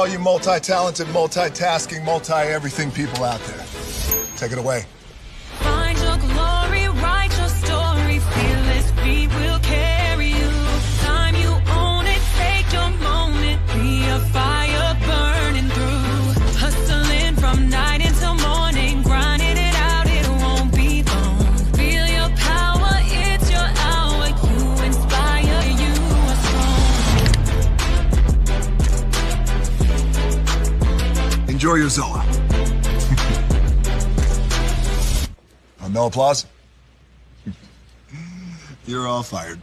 all you multi-talented, multitasking, multi-everything people out there. Take it away. Find your glory, write your story, fearless feet will carry you. Time you own it, take your moment, be a fire burning through. Hustling from night until morning, grinding it out, it won't be long. Feel your power, it's your hour, you inspire, you are strong. Enjoy your Zola. No applause? You're all fired.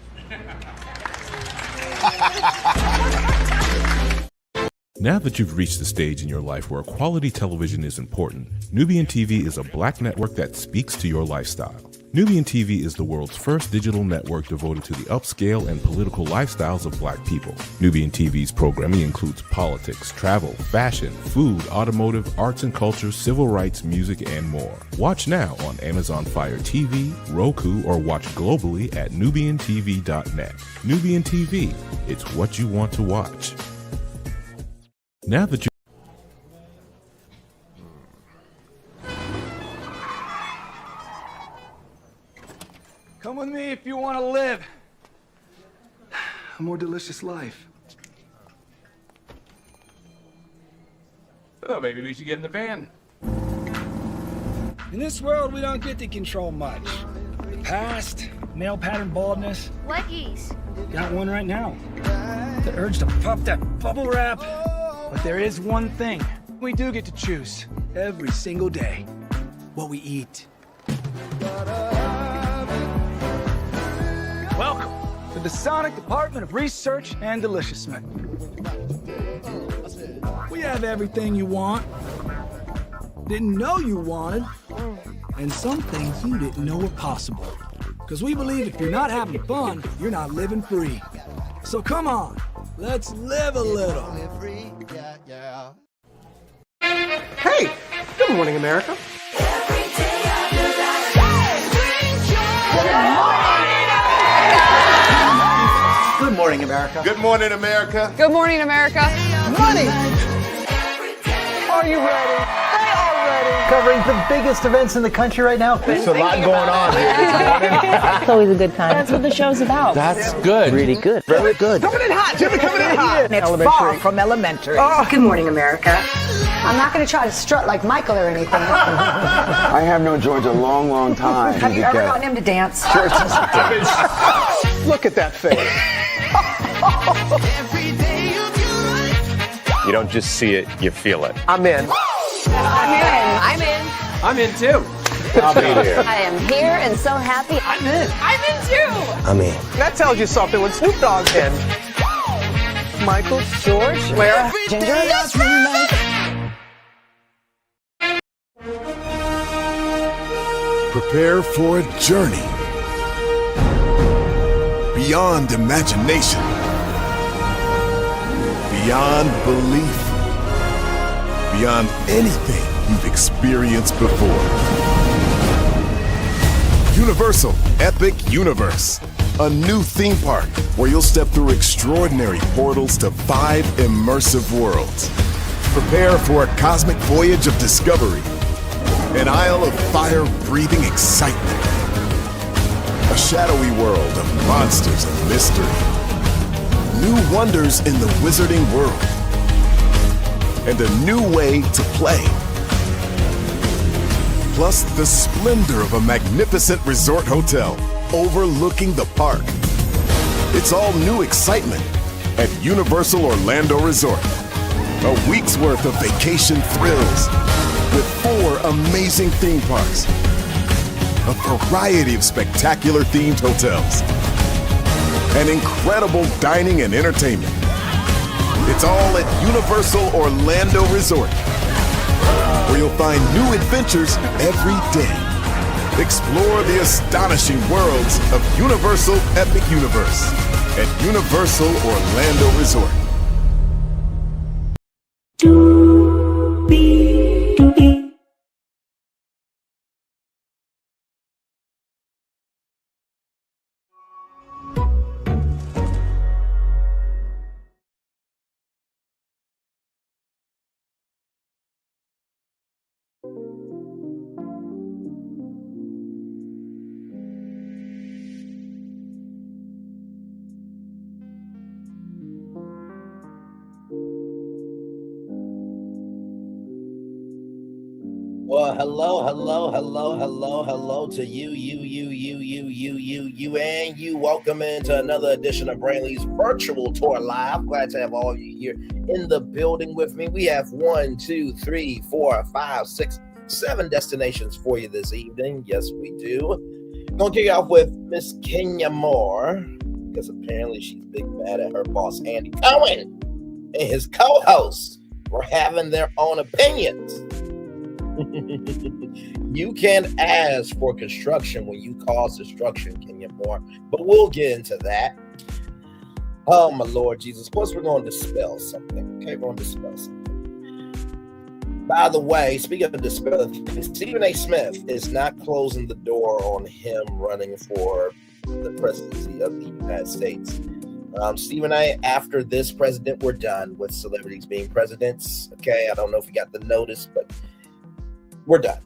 Now that you've reached the stage in your life where quality television is important, Nubian TV is a black network that speaks to your lifestyle. Nubian TV is the world's first digital network devoted to the upscale and political lifestyles of black people. Nubian TV's programming includes politics, travel, fashion, food, automotive, arts and culture, civil rights, music, and more. Watch now on Amazon Fire TV, Roku, or watch globally at nubiantv.net. Nubian TV, it's what you want to watch. Now that you Come with me if you want to live a more delicious life. Oh, maybe we should get in the van. In this world, we don't get to control much. The past, male pattern baldness. Leggies. Got one right now. The urge to puff that bubble wrap. But there is one thing we do get to choose every single day. What we eat. Welcome to the Sonic Department of Research and Deliciousment. We have everything you want, didn't know you wanted, and some things you didn't know were possible. Because we believe if you're not having fun, you're not living free. So come on, let's live a little. Hey, good morning, America. Good morning, America. Good morning, America. Good morning, America. Money! Are you ready? They are ready. Covering the biggest events in the country right now. There's a lot going on here. It's always a good time. That's what the show's about. That's good. Really good. Very good. Coming in hot, Jimmy, coming in hot. It's far from elementary. Good morning, America. I'm not going to try to strut like Michael or anything. I have known George a long, long time. Have you ever gotten him to dance? Look at that face. You don't just see it, you feel it. I'm in. I'm in. I'm in too. I'll be there. I am here and so happy. I'm in. I'm in too. I'm in. That tells you something when Snoop Dogg's in. Michael, George, Lara, Ginger. Prepare for a journey beyond imagination, beyond belief, beyond anything you've experienced before. Universal Epic Universe, a new theme park where you'll step through extraordinary portals to 5 immersive worlds. Prepare for a cosmic voyage of discovery, an isle of fire-breathing excitement, a shadowy world of monsters and mystery, new wonders in the wizarding world, and a new way to play. Plus the splendor of a magnificent resort hotel overlooking the park. It's all new excitement at Universal Orlando Resort. A week's worth of vacation thrills with 4 amazing theme parks, a variety of spectacular themed hotels, and incredible dining and entertainment. It's all at Universal Orlando Resort, where you'll find new adventures every day. Explore the astonishing worlds of Universal Epic Universe at Universal Orlando Resort. Well, hello to you, and you. Welcome into another edition of Brainley's Virtual Tour Live. Glad to have all of you here in the building with me. We have 1, 2, 3, 4, 5, 6, 7 destinations for you this evening. Yes, we do. Gonna kick off with Miss Gennia Moore, because apparently she's big mad at her boss, Andy Cohen, and his co-hosts for having their own opinions. You can ask for construction when you cause destruction, Gennia Moore, but we'll get into that. Oh, my Lord Jesus. Plus, we're going to dispel something. Okay, we're going to dispel something. By the way, speaking of dispelling, Stephen A. Smith is not closing the door on him running for the presidency of the United States. Stephen A., after this president, we're done with celebrities being presidents. Okay, I don't know if you got the notice, but we're done.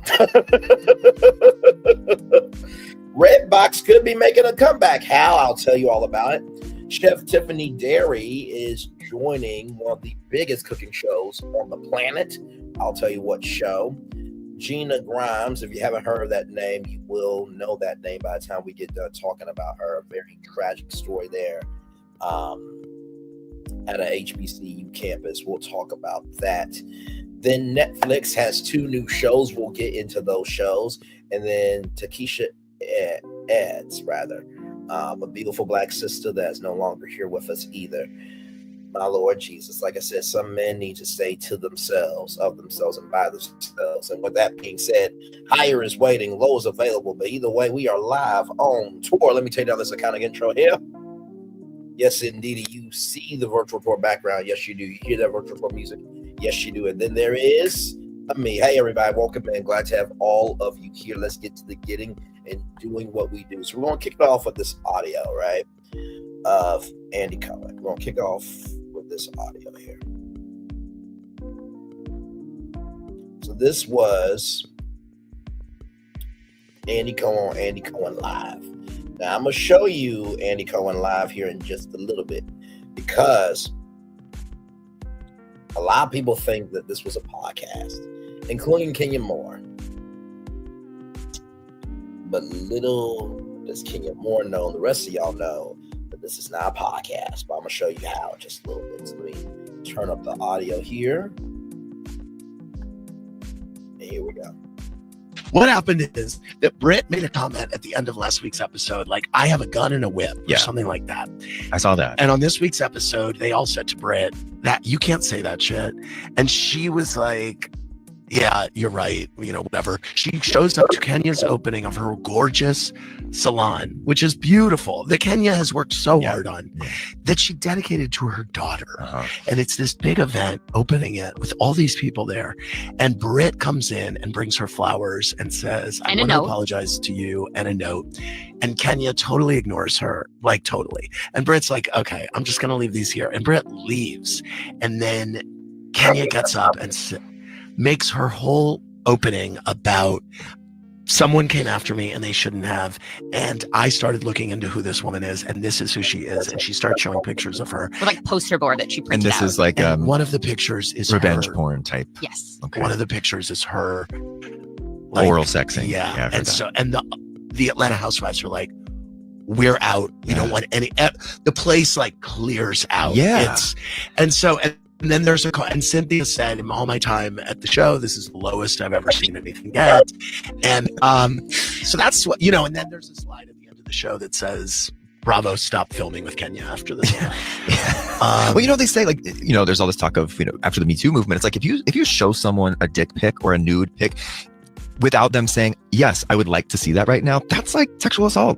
Redbox could be making a comeback. How? I'll tell you all about it. Chef Tiffany Derry is joining one of the biggest cooking shows on the planet. I'll tell you what show. Gina Grimes, if you haven't heard of that name, you will know that name by the time we get done talking about her. A very tragic story there at a HBCU campus. We'll talk about that. Then Netflix has 2 new shows. We'll get into those shows. And then Takeshia Eads, a beautiful black sister that's no longer here with us either. My Lord Jesus, like I said, some men need to stay to themselves, of themselves, and by themselves. And with that being said, higher is waiting, low is available. But either way, we are live on tour. Let me take down this iconic intro here. Yes, indeed. You see the virtual tour background. Yes, you do. You hear that virtual tour music. Yes, you do. And then there is me. Hey, everybody. Welcome in. Glad to have all of you here. Let's get to the getting and doing what we do. So we're going to kick it off with this audio, right, of Andy Cohen. We're going to kick off with this audio here. So this was Andy Cohen on Andy Cohen Live. Now, I'm going to show you Andy Cohen Live here in just a little bit, because a lot of people think that this was a podcast, including Gennia Moore. But little does Gennia Moore know, the rest of y'all know, that this is not a podcast. But I'm going to show you how in just a little bit. So let me turn up the audio here. And here we go. What happened is that Britt made a comment at the end of last week's episode, like, I have a gun and a whip, or something like that. I saw that. And on this week's episode, they all said to Britt that you can't say that shit. And she was like, yeah, you're right. You know, whatever. She shows up to Kenya's opening of her gorgeous salon, which is beautiful, that Gennia has worked so hard on, that she dedicated to her daughter. And it's this big event, opening it with all these people there. And Britt comes in and brings her flowers and says, I want to apologize to you, and a note. And Gennia totally ignores her, like totally. And Britt's like, okay, I'm just going to leave these here. And Britt leaves. And then Gennia gets up and makes her whole opening about someone came after me and they shouldn't have. And I started looking into who this woman is, and this is who she is. And she starts showing pictures of her. With like poster board that she printed out. And this is like one of the pictures is revenge her. Porn type. Yes. Okay. One of the pictures is her. Like, oral sexing. Yeah. And so, and the Atlanta Housewives are like, we're out. We don't want any, the place like clears out. Yeah. And then there's and Cynthia said, in all my time at the show, this is the lowest I've ever seen anything get. And so that's what, you know, and then there's a slide at the end of the show that says, Bravo, stop filming with Gennia after this. Well, you know, they say, like, you know, there's all this talk of, you know, after the Me Too movement, it's like, if you show someone a dick pic or a nude pic without them saying, yes, I would like to see that right now, that's like sexual assault.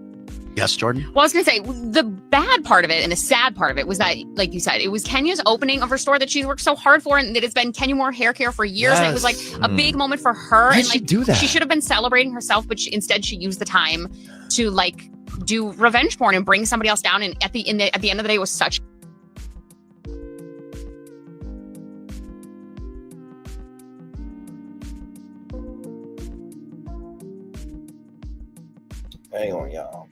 Yes, Jordan? Well, I was going to say, the bad part of it and the sad part of it was that, like you said, it was Kenya's opening of her store that she's worked so hard for, and that it's been Gennia Moore hair care for years. Yes. And it was like a big moment for her. Why and did like she do that? She should have been celebrating herself, but instead she used the time to like do revenge porn and bring somebody else down. And at the end of the day, it was such. Hang on, y'all.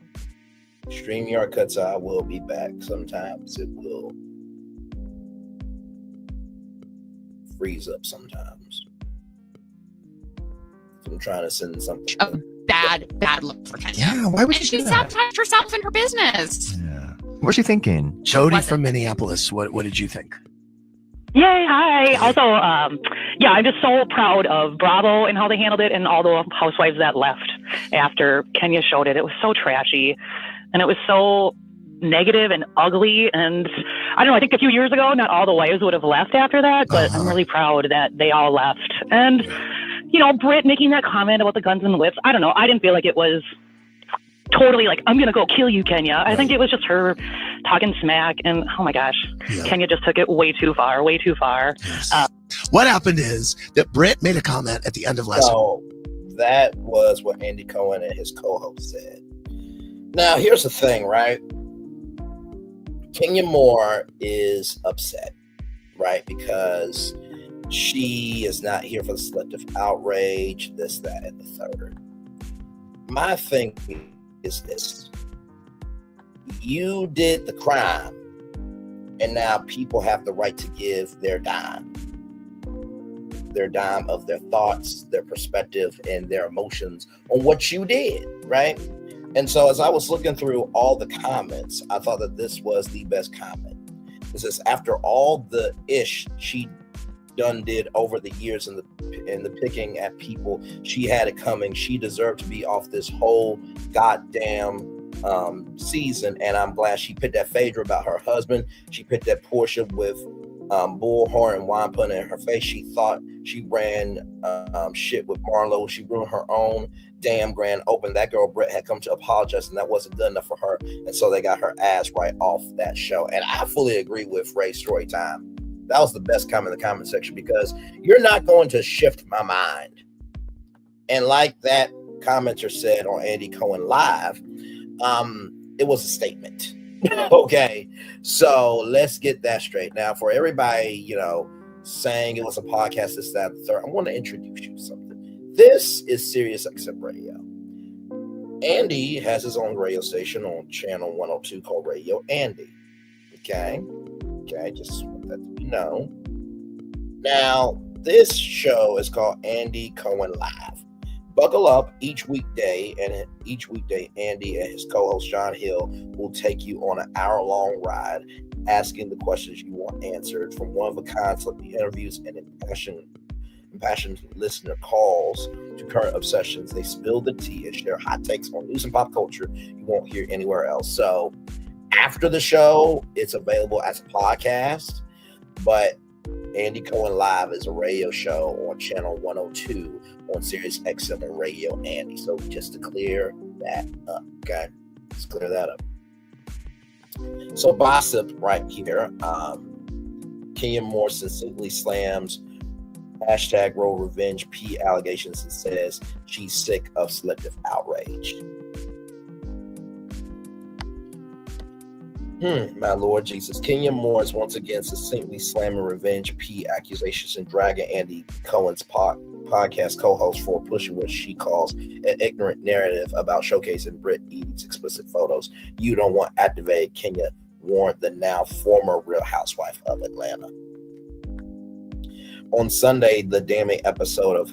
StreamYard cuts out. I will be back. Sometimes it will freeze up sometimes. I'm trying to send something. A bad look for Kenya. Yeah, why would And she she do that? sabotaged herself and her business. Yeah. What's she thinking? Jody from Minneapolis, what did you think? Yay, hi. Also, yeah, I'm just so proud of Bravo and how they handled it and all the housewives that left after Kenya showed it. It was so trashy and it was so negative and ugly. And I don't know, I think a few years ago, not all the wives would have left after that, but I'm really proud that they all left. And, you know, Britt making that comment about the guns and the whips, I don't know. I didn't feel like it was totally like, I'm going to go kill you, Kenya. I think it was just her talking smack. And oh my gosh, Kenya just took it way too far, way too far. Yes. What happened is that Britt made a comment at the end of last week. That was what Andy Cohen and his co-host said. Now, here's the thing, right? Kenya Moore is upset, right? Because she is not here for the selective outrage, this, that, and the third. My thing is this. You did the crime, and now people have the right to give their dime of their thoughts, their perspective, and their emotions on what you did, right? And so as I was looking through all the comments, I thought that this was the best comment. This is after all the ish she did over the years and the picking at people, she had it coming. She deserved to be off this whole goddamn season, and I'm glad she picked that Phaedra about her husband. She picked that Portia with bullhorn and wine put in her face. She thought she ran shit with Marlo. She ruined her own damn grand open. That girl Britt had come to apologize, and that wasn't good enough for her, and so they got her ass right off that show. And I fully agree with Ray's story time. That was the best comment in the comment section, because you're not going to shift my mind. And like that commenter said on Andy Cohen Live, it was a statement. Okay, so let's get that straight. Now, for everybody, you know, saying it was a podcast, this, that, and the third, I want to introduce you to something. This is Sirius XM Radio. Andy has his own radio station on channel 102 called Radio Andy. Okay, just want that to be known. Now, this show is called Andy Cohen Live. Buckle up each weekday, Andy and his co-host John Hill will take you on an hour-long ride, asking the questions you want answered, from one-of-a-kind celebrity interviews and impassioned listener calls to current obsessions. They spill the tea and share hot takes on news and pop culture you won't hear anywhere else. So after the show, it's available as a podcast, but Andy Cohen Live is a radio show on channel 102 on Sirius XM and Radio Andy. So just to clear that up, okay? Let's clear that up. So gossip right here. Kenya Moore succinctly slams #Roe Revenge P allegations and says she's sick of selective outrage. My Lord Jesus. Kenya Moore is once again succinctly slamming Revenge P accusations and dragging Andy Cohen's podcast co-host for pushing what she calls an ignorant narrative about showcasing Britt Eads' explicit photos. You don't want activated Kenya, warned the now former Real Housewife of Atlanta. On Sunday, the damning episode of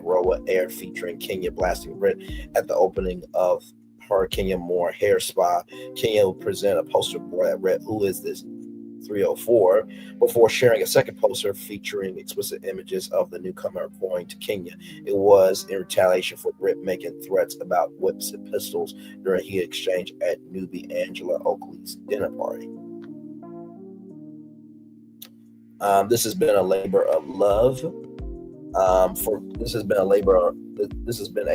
#Roa aired, featuring Kenya blasting Britt at the opening of her Kenya Moore hair spa. Kenya will present a poster board that read, "Who is this 304?" before sharing a second poster featuring explicit images of the newcomer pointing to Kenya. It was in retaliation for Britt making threats about whips and pistols during he exchange at newbie Angela Oakley's dinner party. This has been a labor of love. This has been a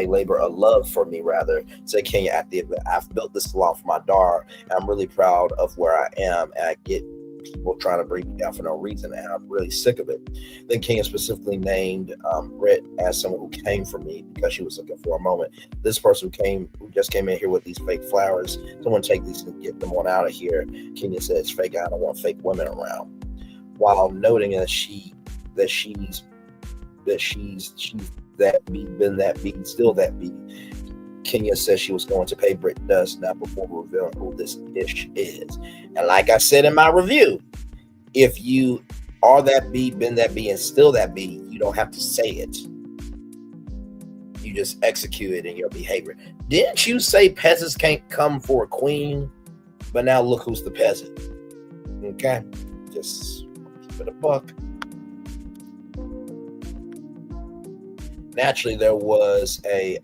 labor of love for me, rather, said Kenya at the event. I've built this salon for my daughter, and I'm really proud of where I am, and I get people trying to bring me down for no reason, and I'm really sick of it. Then Kenya specifically named Britt as someone who came for me because she was looking for a moment. This person who just came in here with these fake flowers, someone take these and get them on out of here. Kenya says, "Fake, I don't want fake women around," while noting that she's that beat, been that beat, still that beat. Kenya says she was going to pay Brit Dust now before revealing who this ish is. And like I said in my review, if you are that B, been that B, and still that B, you don't have to say it. You just execute it in your behavior. Didn't you say peasants can't come for a queen? But now look who's the peasant. Okay? Just keep it a buck. Naturally, there was a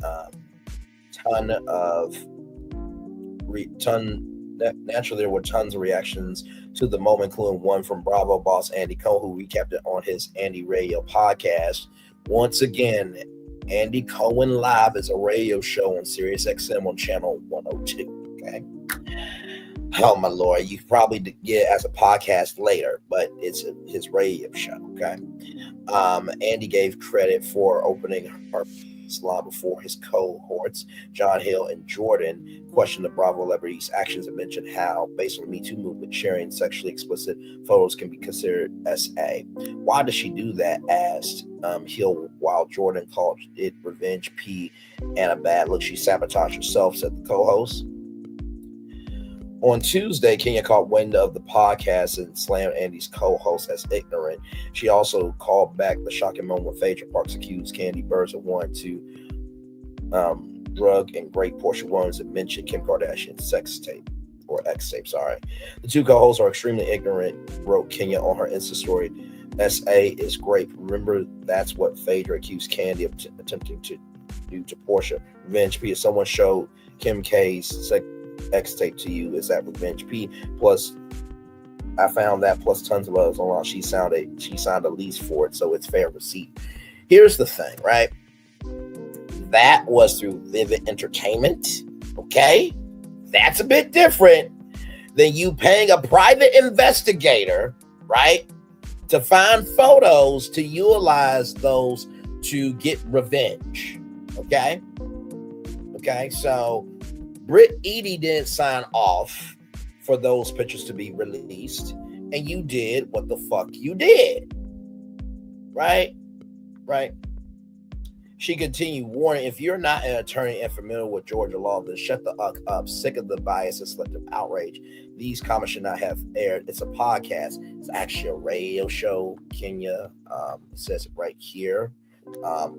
naturally there were tons of reactions to the moment, including one from Bravo boss Andy Cohen, who recapped it on his Andy Radio podcast. Once again, Andy Cohen Live is a radio show on Sirius XM on channel 102. Okay. Oh my Lord, you probably get it as a podcast later, but it's his radio show. Okay. Andy gave credit for opening her salon before his cohorts, John Hill and Jordan, questioned the Bravo celebrities' actions and mentioned how, based on the Me Too movement, sharing sexually explicit photos can be considered SA. Why does she do that? Asked Hill, while Jordan called it revenge P and a bad look. She sabotaged herself, said the co-host. On Tuesday, Kenya caught wind of the podcast and slammed Andy's co-host as ignorant. She also called back the shocking moment when Phaedra Parks accused Kandi Burruss of wanting to drug and rape Portia Williams and mentioned Kim Kardashian's sex tape, or X tape, sorry. The two co-hosts are extremely ignorant, wrote Kenya on her Insta story. SA is great. Remember, that's what Phaedra accused Kandi of attempting to do to Portia. Revenge P. If someone showed Kim K's X tape to you, is that revenge P? Plus, I found that plus tons of others online. She signed a lease for it, so it's fair receipt. Here's the thing, right? That was through Vivid Entertainment. Okay, that's a bit different than you paying a private investigator, right, to find photos to utilize those to get revenge. Okay, so Britt Eady didn't sign off for those pictures to be released, and you did what the fuck you did. Right? She continued, warning, if you're not an attorney and familiar with Georgia law, then shut the fuck up. Sick of the bias and selective outrage. These comments should not have aired. It's a podcast. It's actually a radio show. Kenya says it right here on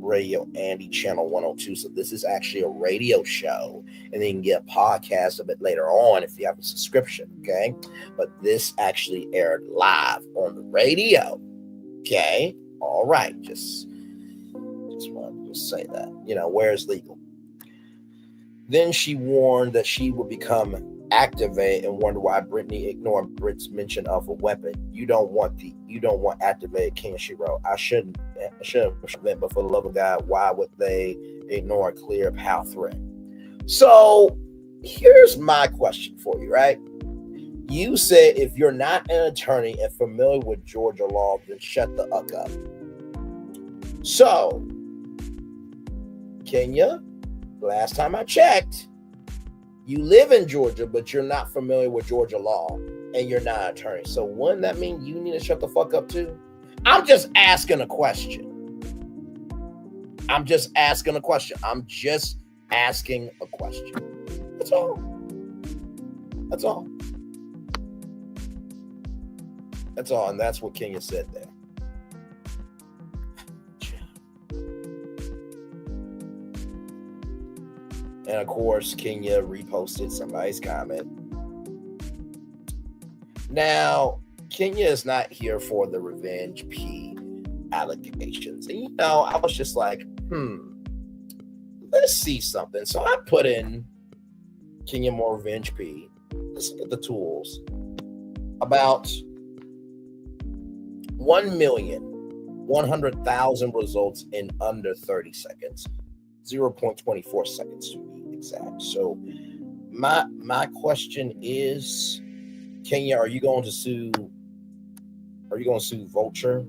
Radio Andy channel 102. So this is actually a radio show, and then you can get a podcast a bit later on if you have a subscription. Okay, but this actually aired live on the radio. Okay, all right, just wanted to say that, where is legal. Then she warned that she would become activate and wonder why Brittany ignored Britt's mention of a weapon. You don't want activate, King, she wrote. I shouldn't prevent, but for the love of God, why would they ignore a clear power threat? So here's my question for you, right? You said if you're not an attorney and familiar with Georgia law, then shut the fuck up. So, Kenya, last time I checked, you live in Georgia, but you're not familiar with Georgia law, and you're not an attorney. So wouldn't that mean you need to shut the fuck up too? I'm just asking a question. That's all. And that's what Kenya said there. And of course, Kenya reposted somebody's comment. Now, Kenya is not here for the revenge P allegations. And I was just like, let's see something. So I put in Kenya more revenge P. Let's look at the tools. About 1,100,000 results in under 30 seconds. 0.24 seconds to be exact. So my question is, Kenya, are you going to sue Vulture?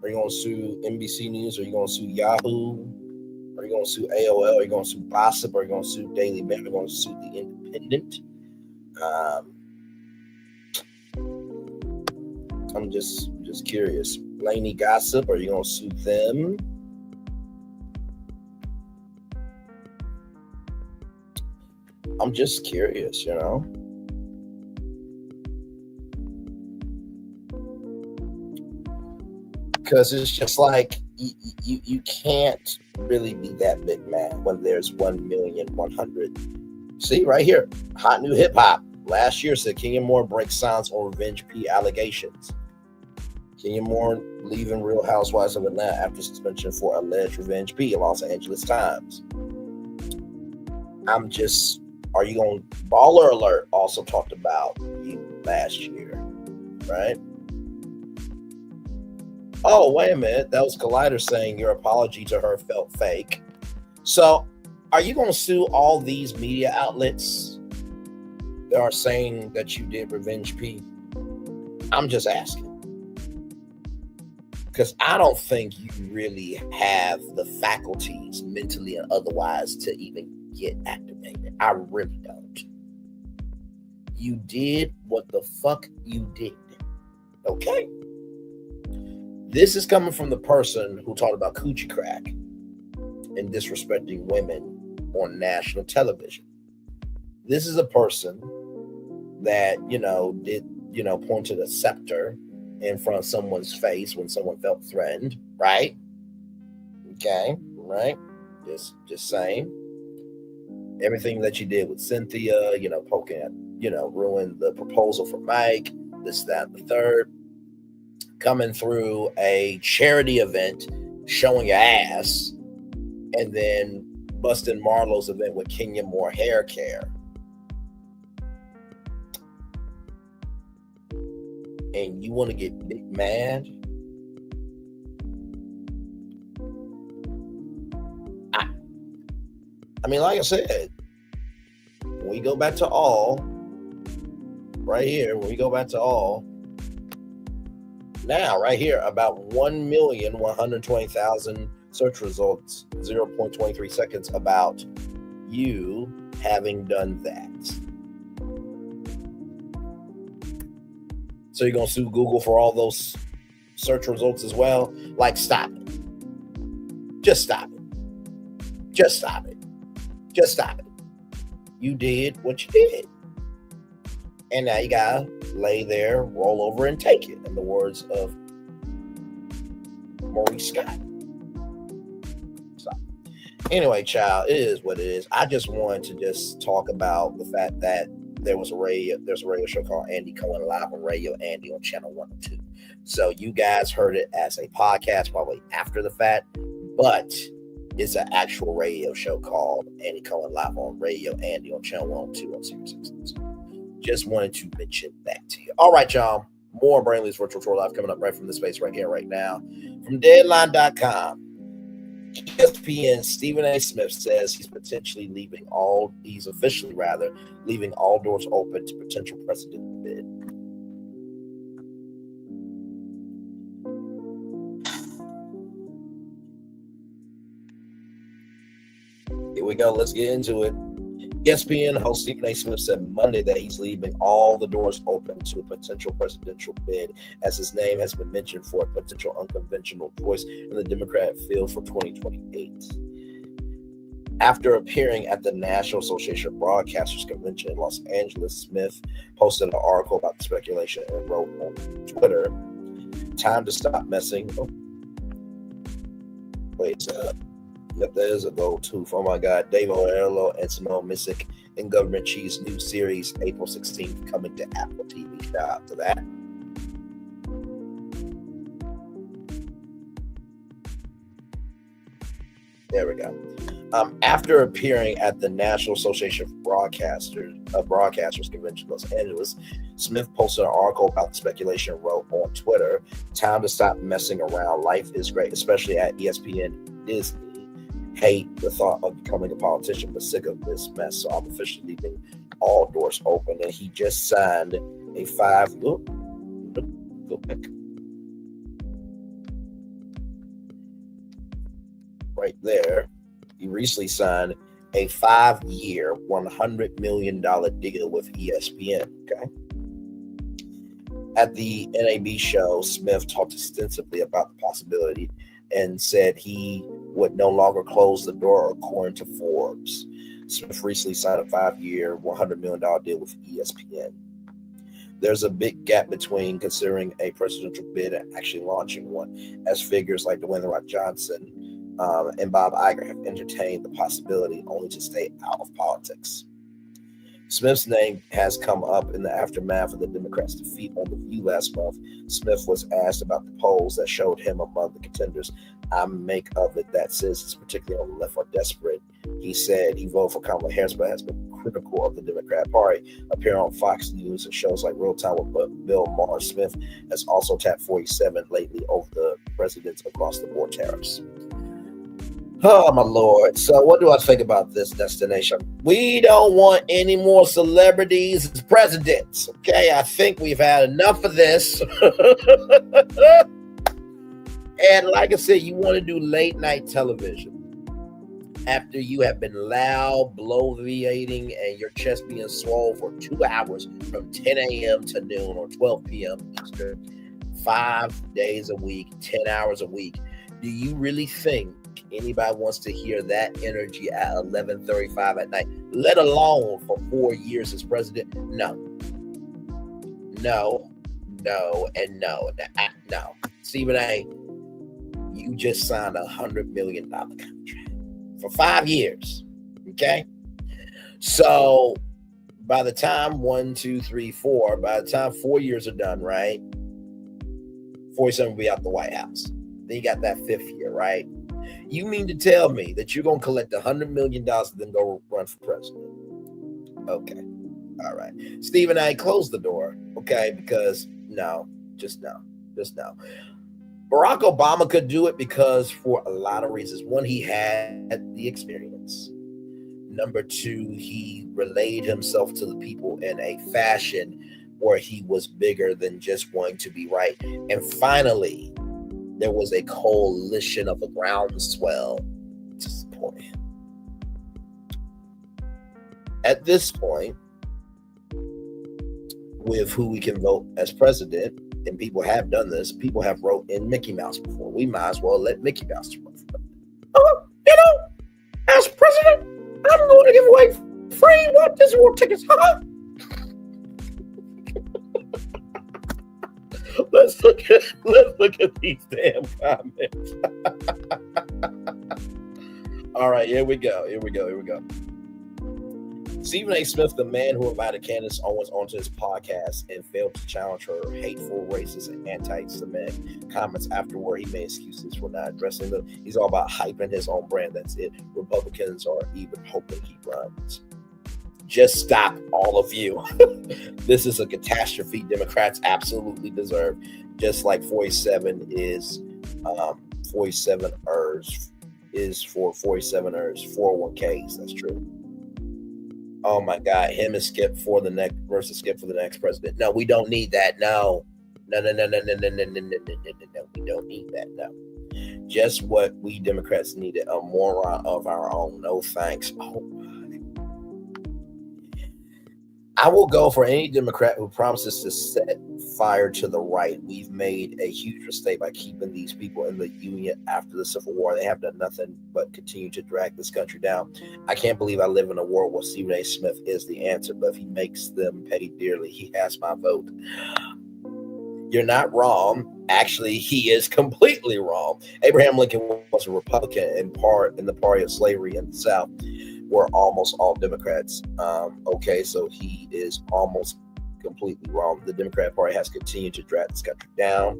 Are you going to sue NBC News? Are you going to sue Yahoo? Are you going to sue AOL? Are you going to sue Gossip? Are you going to sue Daily Mail? Are you going to sue The Independent? I'm just curious. Blaney Gossip, are you going to sue them? I'm just curious, you know. Because it's just like you can't really be that big mad when there's 1,100,000. See right here, hot new hip hop. Last year said Kenya Moore breaks silence on Revenge P allegations. Kenya Moore leaving Real Housewives of Atlanta after suspension for alleged Revenge P. Los Angeles Times. Are you going to Baller Alert also talked about you last year, right? Oh, wait a minute. That was Collider saying your apology to her felt fake. So are you going to sue all these media outlets that are saying that you did Revenge P? I'm just asking. Because I don't think you really have the faculties mentally and otherwise to even get activated. I really don't. You did what the fuck you did. Okay? This is coming from the person who talked about coochie crack and disrespecting women on national television. This is a person that, pointed a scepter in front of someone's face when someone felt threatened, right? Okay, right? Just saying. Everything that you did with Cynthia, poking at, ruined the proposal for Mike, this, that, and the third. Coming through a charity event, showing your ass, and then busting Marlo's event with Kenya Moore hair care. And you want to get big mad? I mean, like I said, when we go back to all, right here, when we go back to all, now, right here, about 1,120,000 search results, 0.23 seconds about you having done that. So you're going to sue Google for all those search results as well? Like, stop it. Just stop it. Just stop it. Just stop it. You did what you did. And now you gotta lay there, roll over, and take it, in the words of Maurice Scott. So, anyway, child, it is what it is. I just wanted to just talk about the fact that there's a radio show called Andy Cohen Live on Radio Andy on Channel 102. So you guys heard it as a podcast probably after the fact, but it's an actual radio show called Andy Cohen Live on Radio Andy on Channel 102 on Sirius XM. Just wanted to mention that to you. All right, y'all. More Brainley's Virtual Tour Live coming up right from this space right here, right now. From Deadline.com, ESPN Stephen A. Smith says he's officially leaving all doors open to potential presidential bid. Here we go. Let's get into it. ESPN host Stephen A. Smith said Monday that he's leaving all the doors open to a potential presidential bid, as his name has been mentioned for a potential unconventional choice in the Democratic field for 2028. After appearing at the National Association of Broadcasters Convention in Los Angeles, Smith posted an article about the speculation and wrote on Twitter, "Time to stop messing." There's a goal too. Oh my God, David Oyelowo and Simone Missick in Government Cheese new series April 16th coming to Apple TV. Shout out to that. There we go. After appearing at the National Association of Broadcasters Convention in Los Angeles, Smith posted an article about the speculation and wrote on Twitter, "Time to stop messing around. Life is great, especially at ESPN Disney. Hate the thought of becoming a politician, but sick of this mess. So I'm officially leaving all doors open." And he just signed a right there. He recently signed a 5-year, $100 million deal with ESPN. Okay. At the NAB show, Smith talked extensively about the possibility and said he would no longer close the door, according to Forbes. Smith recently signed a 5-year, $100 million deal with ESPN. There's a big gap between considering a presidential bid and actually launching one, as figures like Dwayne "The Rock" Johnson and Bob Iger have entertained the possibility only to stay out of politics. Smith's name has come up in the aftermath of the Democrats' defeat on The View last month. Smith was asked about the polls that showed him among the contenders. I make of it that citizens, particularly on the left, are desperate. He said he voted for Kamala Harris, but has been critical of the Democrat Party. Appearing on Fox News and shows like Real Time with Bill Maher. Smith has also tapped 47 lately over the president's across-the-board tariffs. Oh, my Lord. So what do I think about this destination? We don't want any more celebrities as presidents, okay? I think we've had enough of this. And like I said, you want to do late night television after you have been loud, bloviating, and your chest being swollen for 2 hours from 10 a.m. to noon or 12 p.m. Eastern, 5 days a week, 10 hours a week. Do you really think anybody wants to hear that energy at 11:35 at night, let alone for 4 years as president? No. No, and no. No. Stephen A., you just signed a $100 million contract for 5 years, okay? So by the time 1, 2, 3, 4, by the time 4 years are done, right? 47 will be out the White House. Then you got that 5th year, right? You mean to tell me that you're going to collect $100 million and then go run for president? Okay. All right. Stephen A., close the door, okay? Because no. Barack Obama could do it because for a lot of reasons. One, he had the experience. Number 2, he relayed himself to the people in a fashion where he was bigger than just wanting to be right. And finally, there was a coalition of a groundswell to support him. At this point, with who we can vote as president, and people have done this, people have wrote in Mickey Mouse before. We might as well let Mickey Mouse run for president. As president, I'm going to give away free Walt Disney World tickets. Let's look at these damn comments. All right, here we go. Stephen A. Smith, the man who invited Candace Owens onto his podcast and failed to challenge her hateful, racist, and anti-Semitic comments afterward, he made excuses for not addressing them. He's all about hyping his own brand. That's it. Republicans are even hoping he runs. Just stop, all of you. This is a catastrophe Democrats absolutely deserve. Just like 47 is 47 ERS is for 47 ERS 401ks. That's true. Oh my God, him and Skip for the next versus Skip for the next president. No, we don't need that. No. We don't need that. No. Just what we Democrats needed, a moron of our own. No thanks. Oh my. I will go for any Democrat who promises to set fire to the right. We've made a huge mistake by keeping these people in the union after the Civil War. They have done nothing but continue to drag this country down. I can't believe I live in a world where Stephen A. Smith is the answer, but if he makes them pay dearly, he has my vote. You're not wrong. Actually, he is completely wrong. Abraham Lincoln was a Republican in the party of slavery in the South. Were almost all Democrats. Okay, so he is almost completely wrong. The Democrat Party has continued to drag this country down.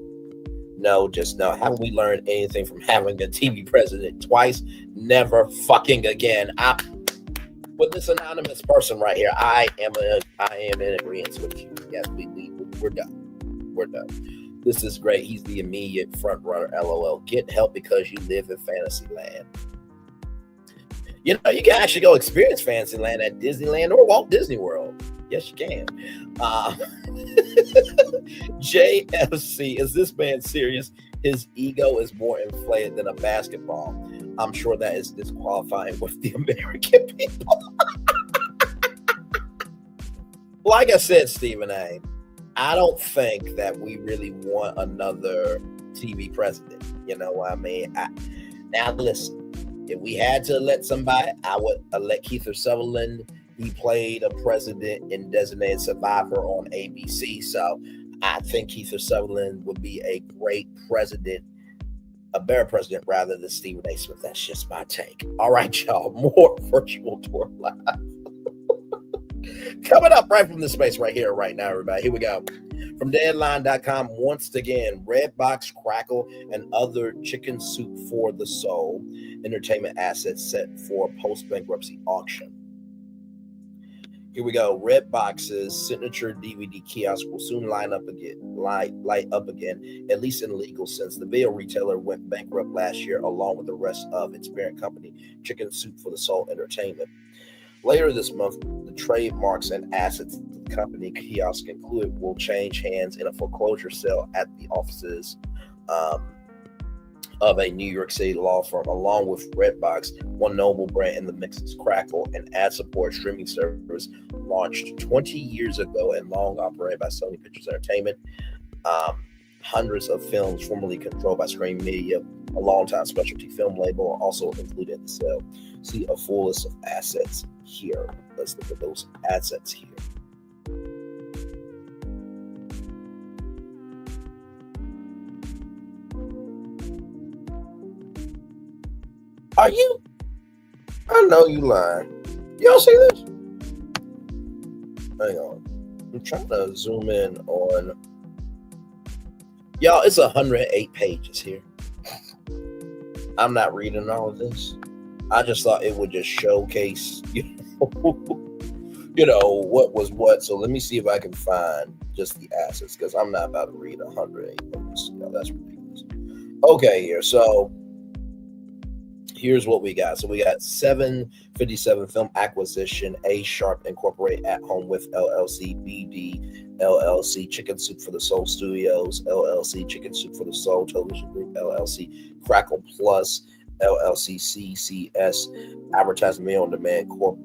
No, just no. Haven't we learned anything from having a TV president twice? Never fucking again. With this anonymous person right here, I am in agreement with you. Yes, we're done. We're done. This is great. He's the immediate front runner. LOL. Get help because you live in fantasy land. You know, you can actually go experience Fantasyland at Disneyland or Walt Disney World. Yes, you can. JFC, is this man serious? His ego is more inflated than a basketball. I'm sure that is disqualifying with the American people. Like I said, Stephen A., I don't think that we really want another TV president. You know what I mean? Now listen. If we had to elect somebody, I would elect Kiefer Sutherland. He played a president in Designated Survivor on ABC. So I think Kiefer Sutherland would be a great president, a better president rather than Stephen A. Smith. That's just my take. All right, y'all. More Virtual Tour Live. Coming up right from this space right here, right now, everybody. Here we go. From Deadline.com, once again, Redbox, Crackle, and other chicken soup for the soul entertainment assets set for post-bankruptcy auction. Here we go. Redbox's signature DVD kiosk will soon light up again, at least in a legal sense. The video retailer went bankrupt last year, along with the rest of its parent company, Chicken Soup for the Soul Entertainment. Later this month, the trademarks and assets of the company kiosk included will change hands in a foreclosure sale at the offices of a New York City law firm, along with Redbox. One notable brand in the mix is Crackle, an ad-support streaming service launched 20 years ago and long operated by Sony Pictures Entertainment. Hundreds of films formerly controlled by Screen Media, a longtime specialty film label, are also included in the sale. See a full list of assets here. Let's look at those assets here. Are you? I know you lying. Y'all see this? Hang on. I'm trying to zoom in on. Y'all, it's 108 pages here. I'm not reading all of this. I just thought it would just showcase, what was what. So let me see if I can find just the assets, because I'm not about to read 108 pages. That's ridiculous. Okay, here. So here's what we got. So we got 757 Film Acquisition, A Sharp Incorporate at Home with LLC, BD LLC, Chicken Soup for the Soul Studios LLC, Chicken Soup for the Soul Television Group LLC, Crackle Plus LLC, CCS Advertising Media on Demand Corp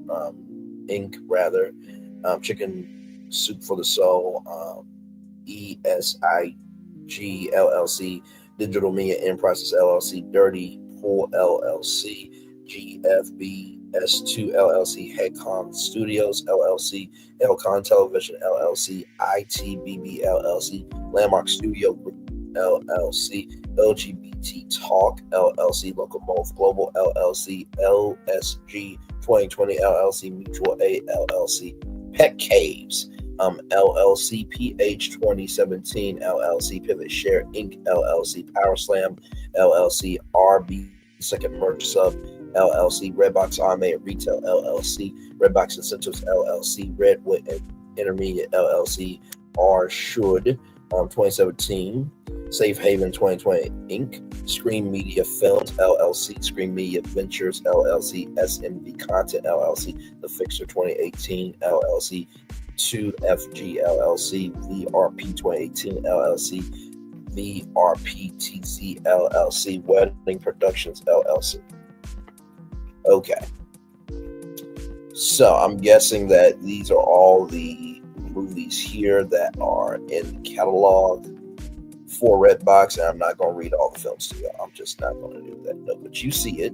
Inc. Chicken Soup for the Soul ESIG LLC, Digital Media Enterprises LLC, Dirty Pool LLC, GFBS2 LLC, Headcon Studios LLC, Elcon Television LLC, ITBB LLC, Landmark Studio Group LLC, LGBT Talk LLC, Locomotive Global LLC, LSG 2020 LLC, Mutual A LLC, Pet Caves LLC, PH 2017 LLC, Pivot Share Inc. LLC, Power Slam LLC, RB Second Merch Sub LLC, Redbox Automated Retail LLC, Redbox Incentives LLC, Redwood Intermediate LLC, R Should 2017, Safe Haven 2020 Inc., Screen Media Films LLC, Screen Media Ventures LLC, SMV Content LLC, The Fixer 2018 LLC, 2FG LLC, VRP 2018 LLC, VRPTC LLC, Wedding Productions LLC. Okay. So I'm guessing that these are all the movies here that are in the catalog for Redbox, and I'm not going to read all the films to you. I'm just not going to do that. No, but you see it.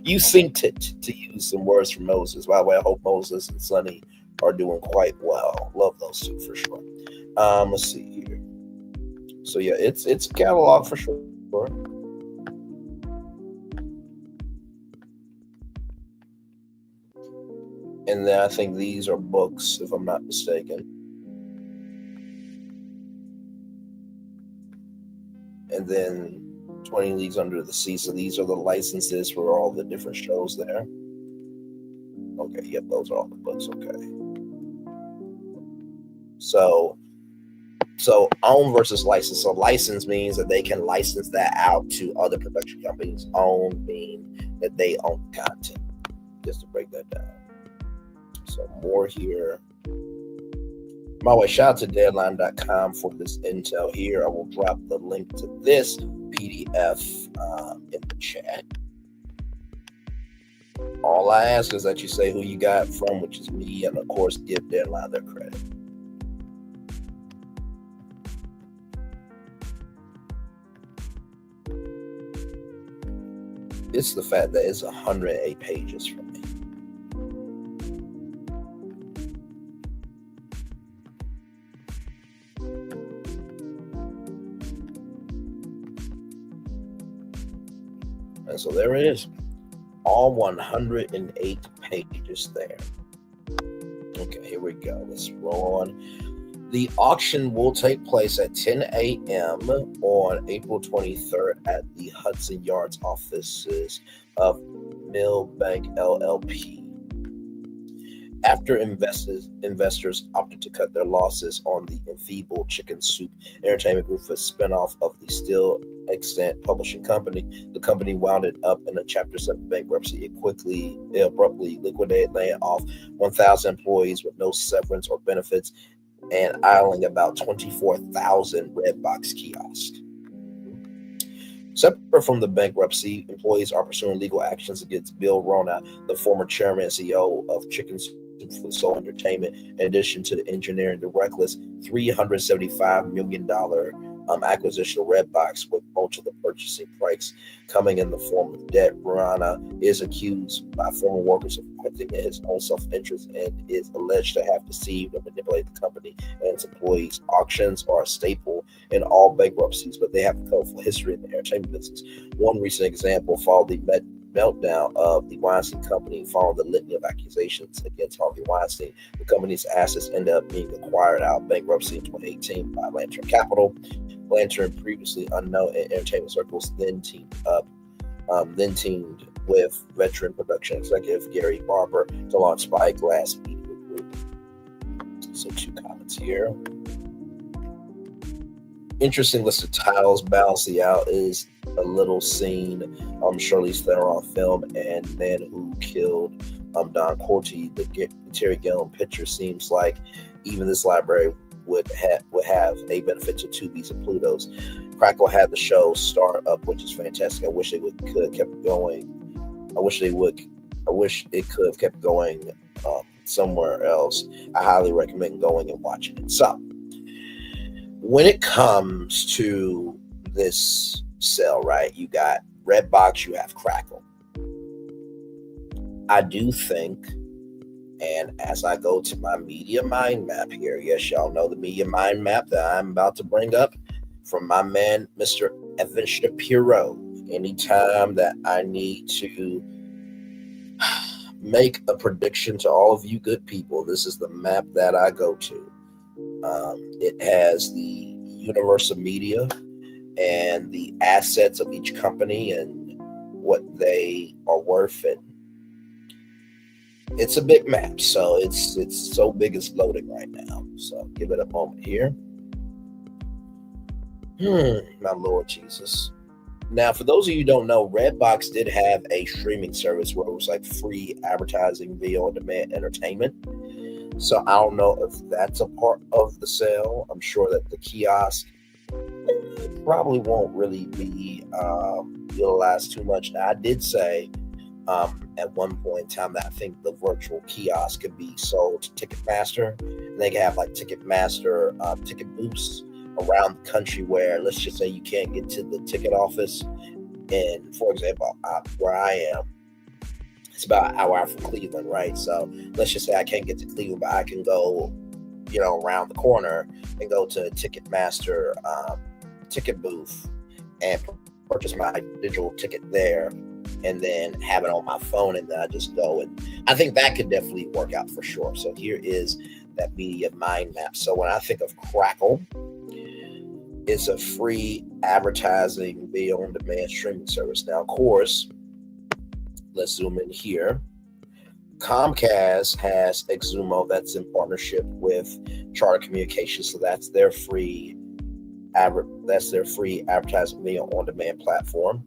You synced it, to use some words from Moses. By the way, I hope Moses and Sonny are doing quite well. Love those two for sure. Let's see here. So yeah, it's a catalog for sure. And then I think these are books, if I'm not mistaken. And then 20 Leagues Under the Sea. So these are the licenses for all the different shows there. Okay, yep, those are all the books. Okay. So own versus license. So license means that they can license that out to other production companies. Own means that they own content. Just to break that down. So more here. By the way, shout out to Deadline.com for this intel here. I will drop the link to this PDF in the chat. All I ask is that you say who you got from, which is me, and of course give Deadline their credit. It's the fact that it's 108 pages for me. And so there it is. All 108 pages there. Okay, here we go. Let's roll on. The auction will take place at 10 a.m. on April 23rd at the Hudson Yards offices of Millbank LLP. After investors opted to cut their losses on the enfeebled Chicken Soup Entertainment Group, a spinoff of the still extant publishing company, the company wound up in a Chapter 7 bankruptcy. It abruptly liquidated, laying off 1,000 employees with no severance or benefits, and idling about 24,000 Redbox kiosks. Separate from the bankruptcy, employees are pursuing legal actions against Bill Rona, the former chairman and CEO of Chicken Soup for Soul Entertainment, in addition to the engineering the reckless $375 million acquisition of Redbox, with most of the purchasing price coming in the form of debt. Rana is accused by former workers of acting in his own self-interest and is alleged to have deceived and manipulated the company and its employees. Auctions are a staple in all bankruptcies, but they have a colorful history in the entertainment business. One recent example followed the meltdown of the Weinstein Company following the litany of accusations against Harvey Weinstein. The company's assets ended up being acquired out of bankruptcy in 2018 by Lantern Capital. Lantern, previously unknown in entertainment circles, then teamed with veteran production executive Gary Barber to launch Spyglass Media Group. So 2 comments here. Interesting list of titles. Balancing out is a little scene Charlize Theron film, and Man Who Killed Don Corti. The Terry Gilliam picture seems like even this library would have a benefit to Tubi's and Pluto's. Crackle had the show start up, which is fantastic. I wish could have kept going. I wish it could have kept going somewhere else. I highly recommend going and watching it. So, when it comes to this sale, right, you got Redbox, you have Crackle. I do think, and as I go to my media mind map here, yes, y'all know the media mind map that I'm about to bring up from my man, Mr. Evan Shapiro. Anytime that I need to make a prediction to all of you good people, this is the map that I go to. It has the universe of media and the assets of each company and what they are worth, and it's a big map, so it's so big it's loading right now. So give it a moment here. My Lord Jesus. Now, for those of you who don't know, Redbox did have a streaming service where it was like free advertising, video on demand entertainment. So I don't know if that's a part of the sale. I'm sure that the kiosk probably won't really be utilized too much. Now, I did say at one point in time that I think the virtual kiosk could be sold to Ticketmaster, and they can have like Ticketmaster ticket booths around the country where, let's just say, you can't get to the ticket office. And for example, where I am, it's about an hour out from Cleveland, right? So let's just say I can't get to Cleveland, but I can go, around the corner and go to a Ticketmaster ticket booth and purchase my digital ticket there, and then have it on my phone, and then I just go. And I think that could definitely work out for sure. So here is that media mind map. So when I think of Crackle, it's a free advertising video on demand streaming service. Now, of course, let's zoom in here. Comcast has Xumo that's in partnership with Charter Communications, so that's their free advertising video on demand platform.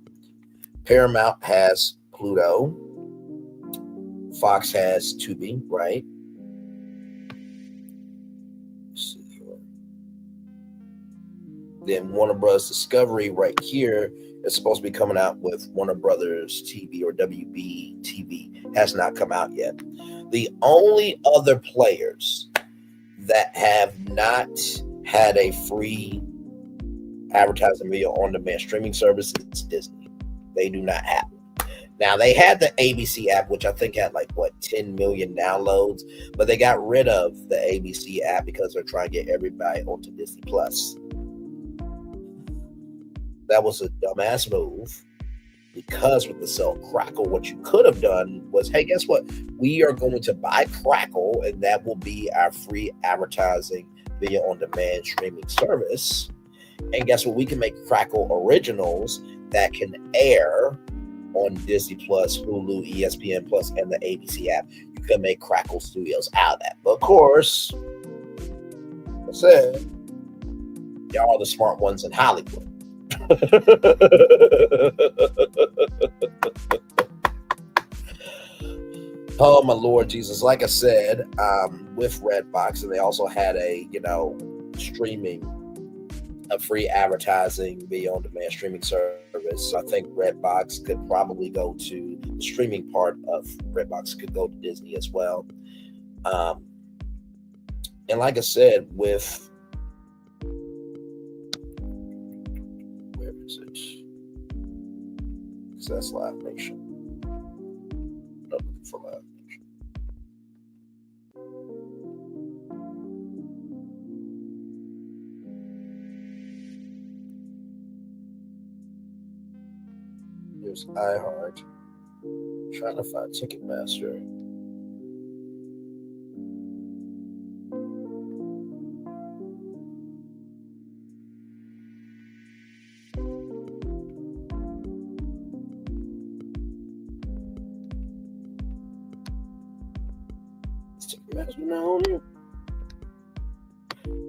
Paramount has Pluto. Fox has Tubi, right? Let's see here. Then Warner Bros. Discovery right here is supposed to be coming out with Warner Brothers TV, or WB TV. Has not come out yet. The only other players that have not had a free advertising video on demand streaming service is Disney. They do not have it. Now they had the ABC app, which I think had like 10 million downloads, but they got rid of the ABC app because they're trying to get everybody onto Disney Plus. That was a dumbass move, because with the sell Crackle, what you could have done was, hey, guess what? We are going to buy Crackle, and that will be our free advertising video on demand streaming service. And guess what? We can make Crackle originals that can air on Disney Plus, Hulu, ESPN Plus, and the ABC app. You can make Crackle Studios out of that. But of course, like I said, y'all are the smart ones in Hollywood. Oh my Lord Jesus. Like I said, with Redbox, and they also had a, streaming, a free advertising video on demand streaming service. So I think Redbox could probably go to the streaming part of Redbox, could go to Disney as well. And like I said, with where is it? Because that's Live Nation. I'm looking for Live Nation. Here's iHeart. Trying to find Ticketmaster.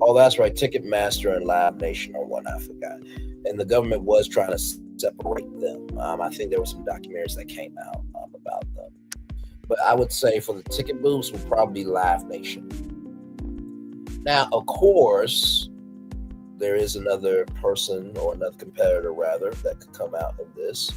Oh, that's right. Ticketmaster and Live Nation are one I forgot. And the government was trying to separate them. I think there were some documentaries that came out about them. But I would say for the ticket booths would probably be Live Nation. Now, of course, there is another person, or another competitor rather, that could come out in this.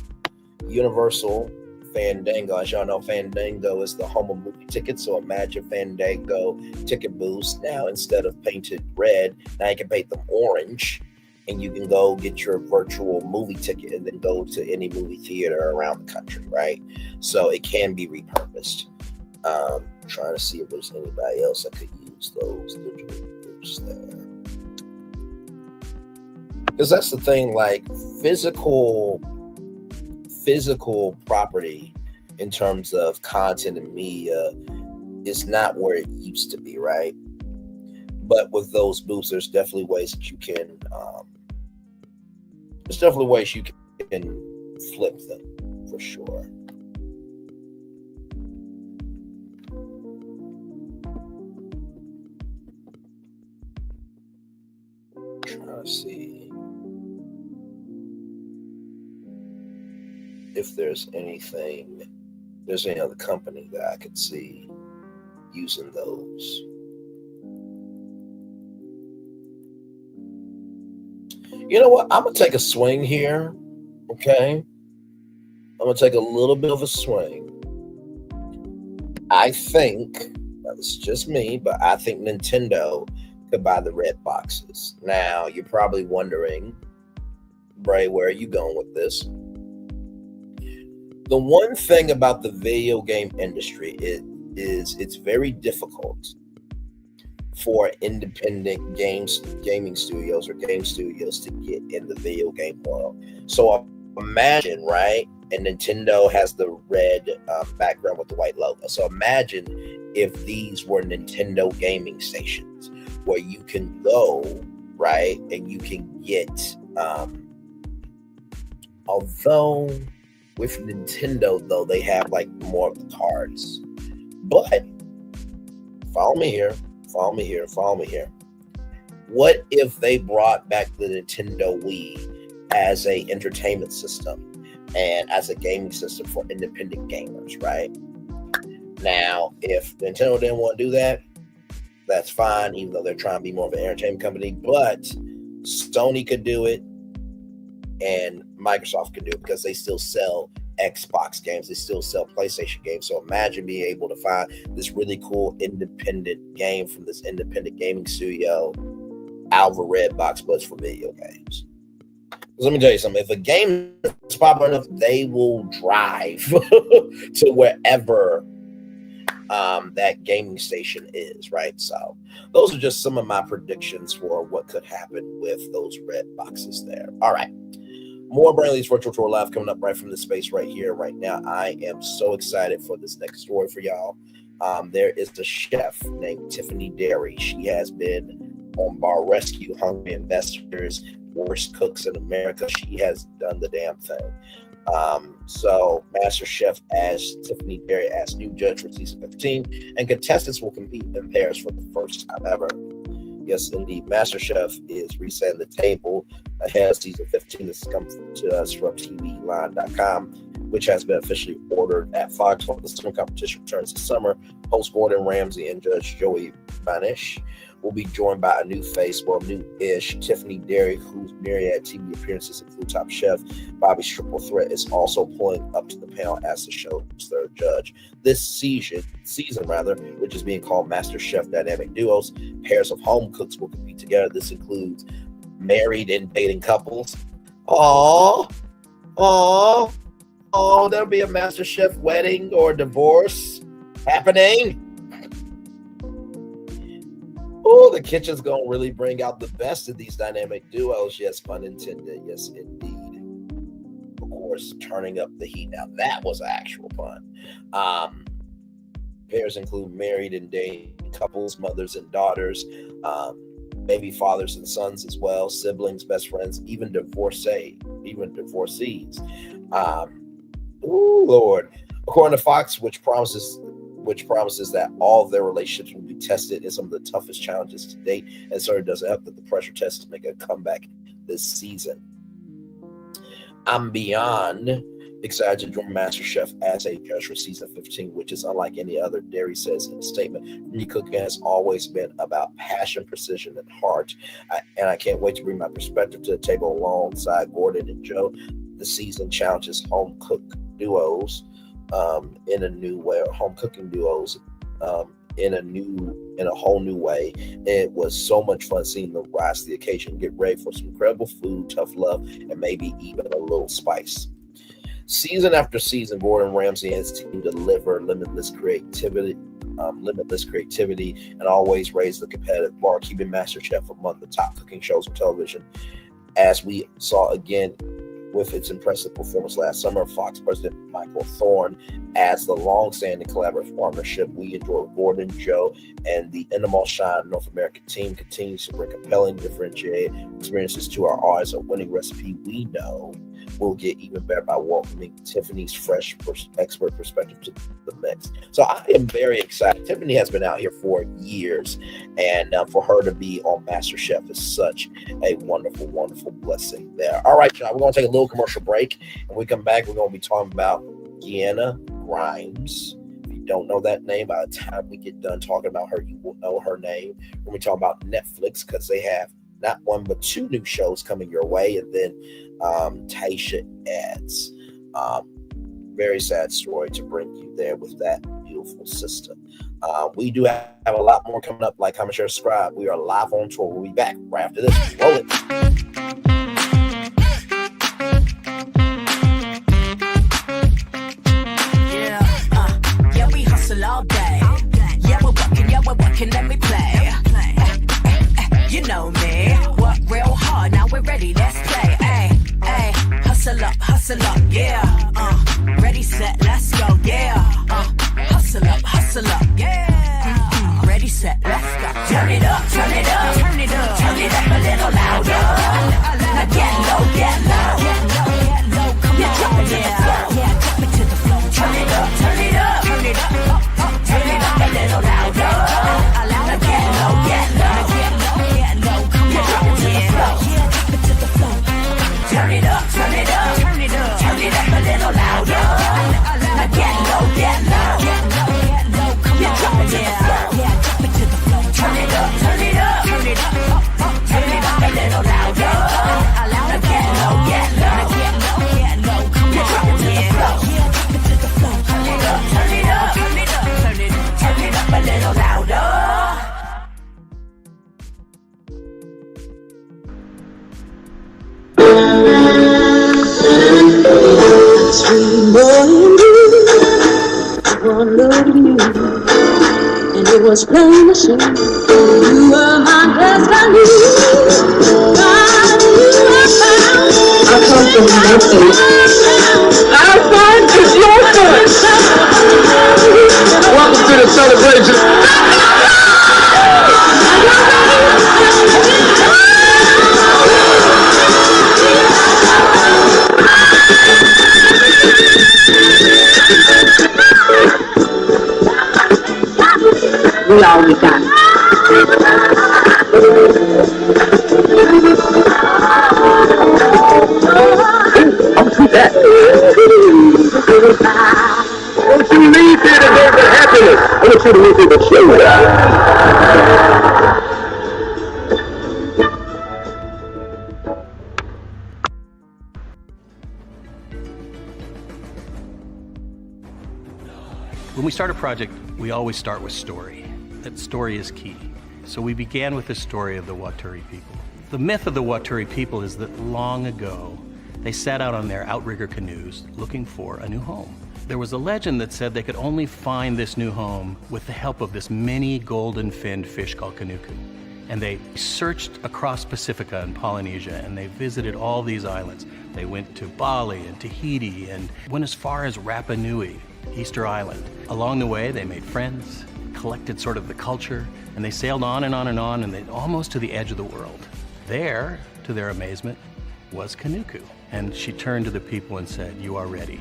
Universal Fandango. As y'all know, Fandango is the home of movie tickets. So imagine Fandango ticket booths now, instead of painted red, now you can paint them orange, and you can go get your virtual movie ticket and then go to any movie theater around the country, right? So it can be repurposed. Trying to see if there's anybody else that could use those digital booths there. Because that's the thing, like physical property in terms of content and media is not where it used to be, right? But with those booths, there's definitely ways that you can flip them for sure. Trying to see if there's any other company that I could see using those. You know what? I'm going to take a swing here, okay? I'm going to take a little bit of a swing. I think, well, this is just me, but I think Nintendo could buy the red boxes. Now, you're probably wondering, Bray, where are you going with this? The one thing about the video game industry is it's very difficult for independent gaming studios or game studios to get in the video game world. So imagine, right? And Nintendo has the red background with the white logo. So imagine if these were Nintendo gaming stations where you can go, right? And you can get, although with Nintendo, though, they have like more of the cards. But follow me here. What if they brought back the Nintendo Wii as a entertainment system and as a gaming system for independent gamers, right? Now, if Nintendo didn't want to do that, that's fine, even though they're trying to be more of an entertainment company. But Sony could do it and Microsoft could do it because they still sell Xbox games, they still sell PlayStation games. So imagine being able to find this really cool independent game from this independent gaming studio out of a Redbox, but it's for video games. Let me tell you something. If a game is popular enough, they will drive to wherever that gaming station is, right? So those are just some of my predictions for what could happen with those red boxes there. All right. More Brantley's Virtual Tour Live coming up right from the space right here, right now. I am so excited for this next story for y'all. There is a chef named Tiffany Derry. She has been on Bar Rescue, Hungry Investors, Worst Cooks in America. She has done the damn thing. So Master Chef as Tiffany Derry as new judge for season 15, and contestants will compete in pairs for the first time ever. Yes, indeed. Master Chef is resetting the table ahead of season 15. This comes to us from TVLine.com, which has been officially ordered at Fox. While the summer competition returns this summer, host Gordon Ramsay and Judge Joey Banish will be joined by a new face, well, new-ish, Tiffany Derry, whose myriad TV appearances include Top Chef. Bobby's Triple Threat is also pulling up to the panel as the show's third judge. This season, which is being called Master Chef Dynamic Duos, pairs of home cooks will compete together. This includes married and dating couples. There'll be a Master Chef wedding or divorce happening. Oh, the kitchen's going to really bring out the best of these dynamic duos. Yes, pun intended. Yes, indeed. Of course, turning up the heat. Now, that was an actual pun. Pairs include married and dating couples, mothers and daughters, maybe fathers and sons as well, siblings, best friends, even divorcees. Lord. According to Fox, which promises that all of their relationships will be tested in some of the toughest challenges to date, and certainly doesn't help that the pressure test to make a comeback this season. I'm beyond excited to join MasterChef as a judge for season 15, which is unlike any other, Derry says in a statement. Cooking has always been about passion, precision, and heart, and I can't wait to bring my perspective to the table alongside Gordon and Joe. The season challenges home cook duos in a new way, or home cooking duos in a whole new way. It was so much fun seeing them rise to the occasion, get ready for some incredible food, tough love, and maybe even a little spice. Season after season, Gordon Ramsay and his team deliver limitless creativity, and always raise the competitive bar, keeping MasterChef among the top cooking shows on television. As we saw again with its impressive performance last summer, Fox President Michael Thorne as the long-standing collaborative partnership we enjoy with Gordon, Joe, and the Endemol Shine North American team continues to bring compelling, differentiated experiences to our audience. A winning recipe we know will get even better by welcoming Tiffany's fresh expert perspective to the mix. So I am very excited. Tiffany has been out here for years, and for her to be on MasterChef is such a wonderful, wonderful blessing there. All right, y'all, we're going to take a little commercial break, and when we come back, we're going to be talking about Gennia Grimes. If you don't know that name, by the time we get done talking about her, you will know her name. When we talk about Netflix, because they have not one but two new shows coming your way, and then Takeshia Eads. Very sad story to bring you there with that beautiful sister. We do have a lot more coming up. Like, comment, share, subscribe. We are live on tour. We'll be back right after this. Roll it. Yeah, we hustle all day. Yeah, we're working, let me play. You know me, work real hard, now we're ready, let's play. Ay, hustle up, yeah. Ready, set, let's go, yeah. Hustle up, yeah. Ready, set, let's go. Turn it up, turn it up, turn it up, turn it up a little louder. Now get low, come on, yeah, drop it to the floor. Turn it up, turn it up, turn it up, turn it up a little louder. Now get low, come on, yeah, drop it to the floor. Turn it up, turn it up, turn it up, turn it up a loved you, and it was plain to see you were my destiny. God, you were found. I come from Memphis. Our son is your son. Welcome to the celebration. We all we got. I'll do that. Don't you leave here today with happiness. I want you to leave here with joy. When we start a project, we always start with story. That story is key. So we began with the story of the Waturi people. The myth of the Waturi people is that long ago, they set out on their outrigger canoes looking for a new home. There was a legend that said they could only find this new home with the help of this mini golden-finned fish called kanuku. And they searched across Pacifica and Polynesia, and they visited all these islands. They went to Bali and Tahiti and went as far as Rapa Nui, Easter Island. Along the way, they made friends, collected sort of the culture, and they sailed on and on and on, and they almost to the edge of the world. There, to their amazement, was Kanuku. And she turned to the people and said, "You are ready."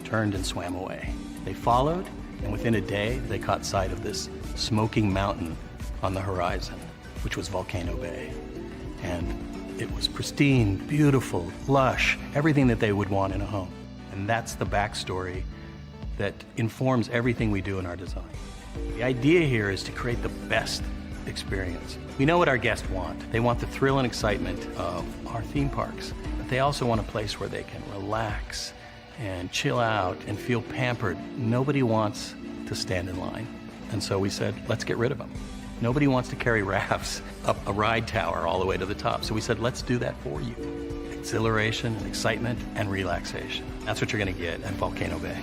Turned and swam away. They followed, and within a day, they caught sight of this smoking mountain on the horizon, which was Volcano Bay. And it was pristine, beautiful, lush, everything that they would want in a home. And that's the backstory that informs everything we do in our design. The idea here is to create the best experience. We know what our guests want. They want the thrill and excitement of our theme parks, but they also want a place where they can relax and chill out and feel pampered. Nobody wants to stand in line. And so we said, let's get rid of them. Nobody wants to carry rafts up a ride tower all the way to the top. So we said, let's do that for you. Exhilaration and excitement and relaxation. That's what you're gonna get at Volcano Bay.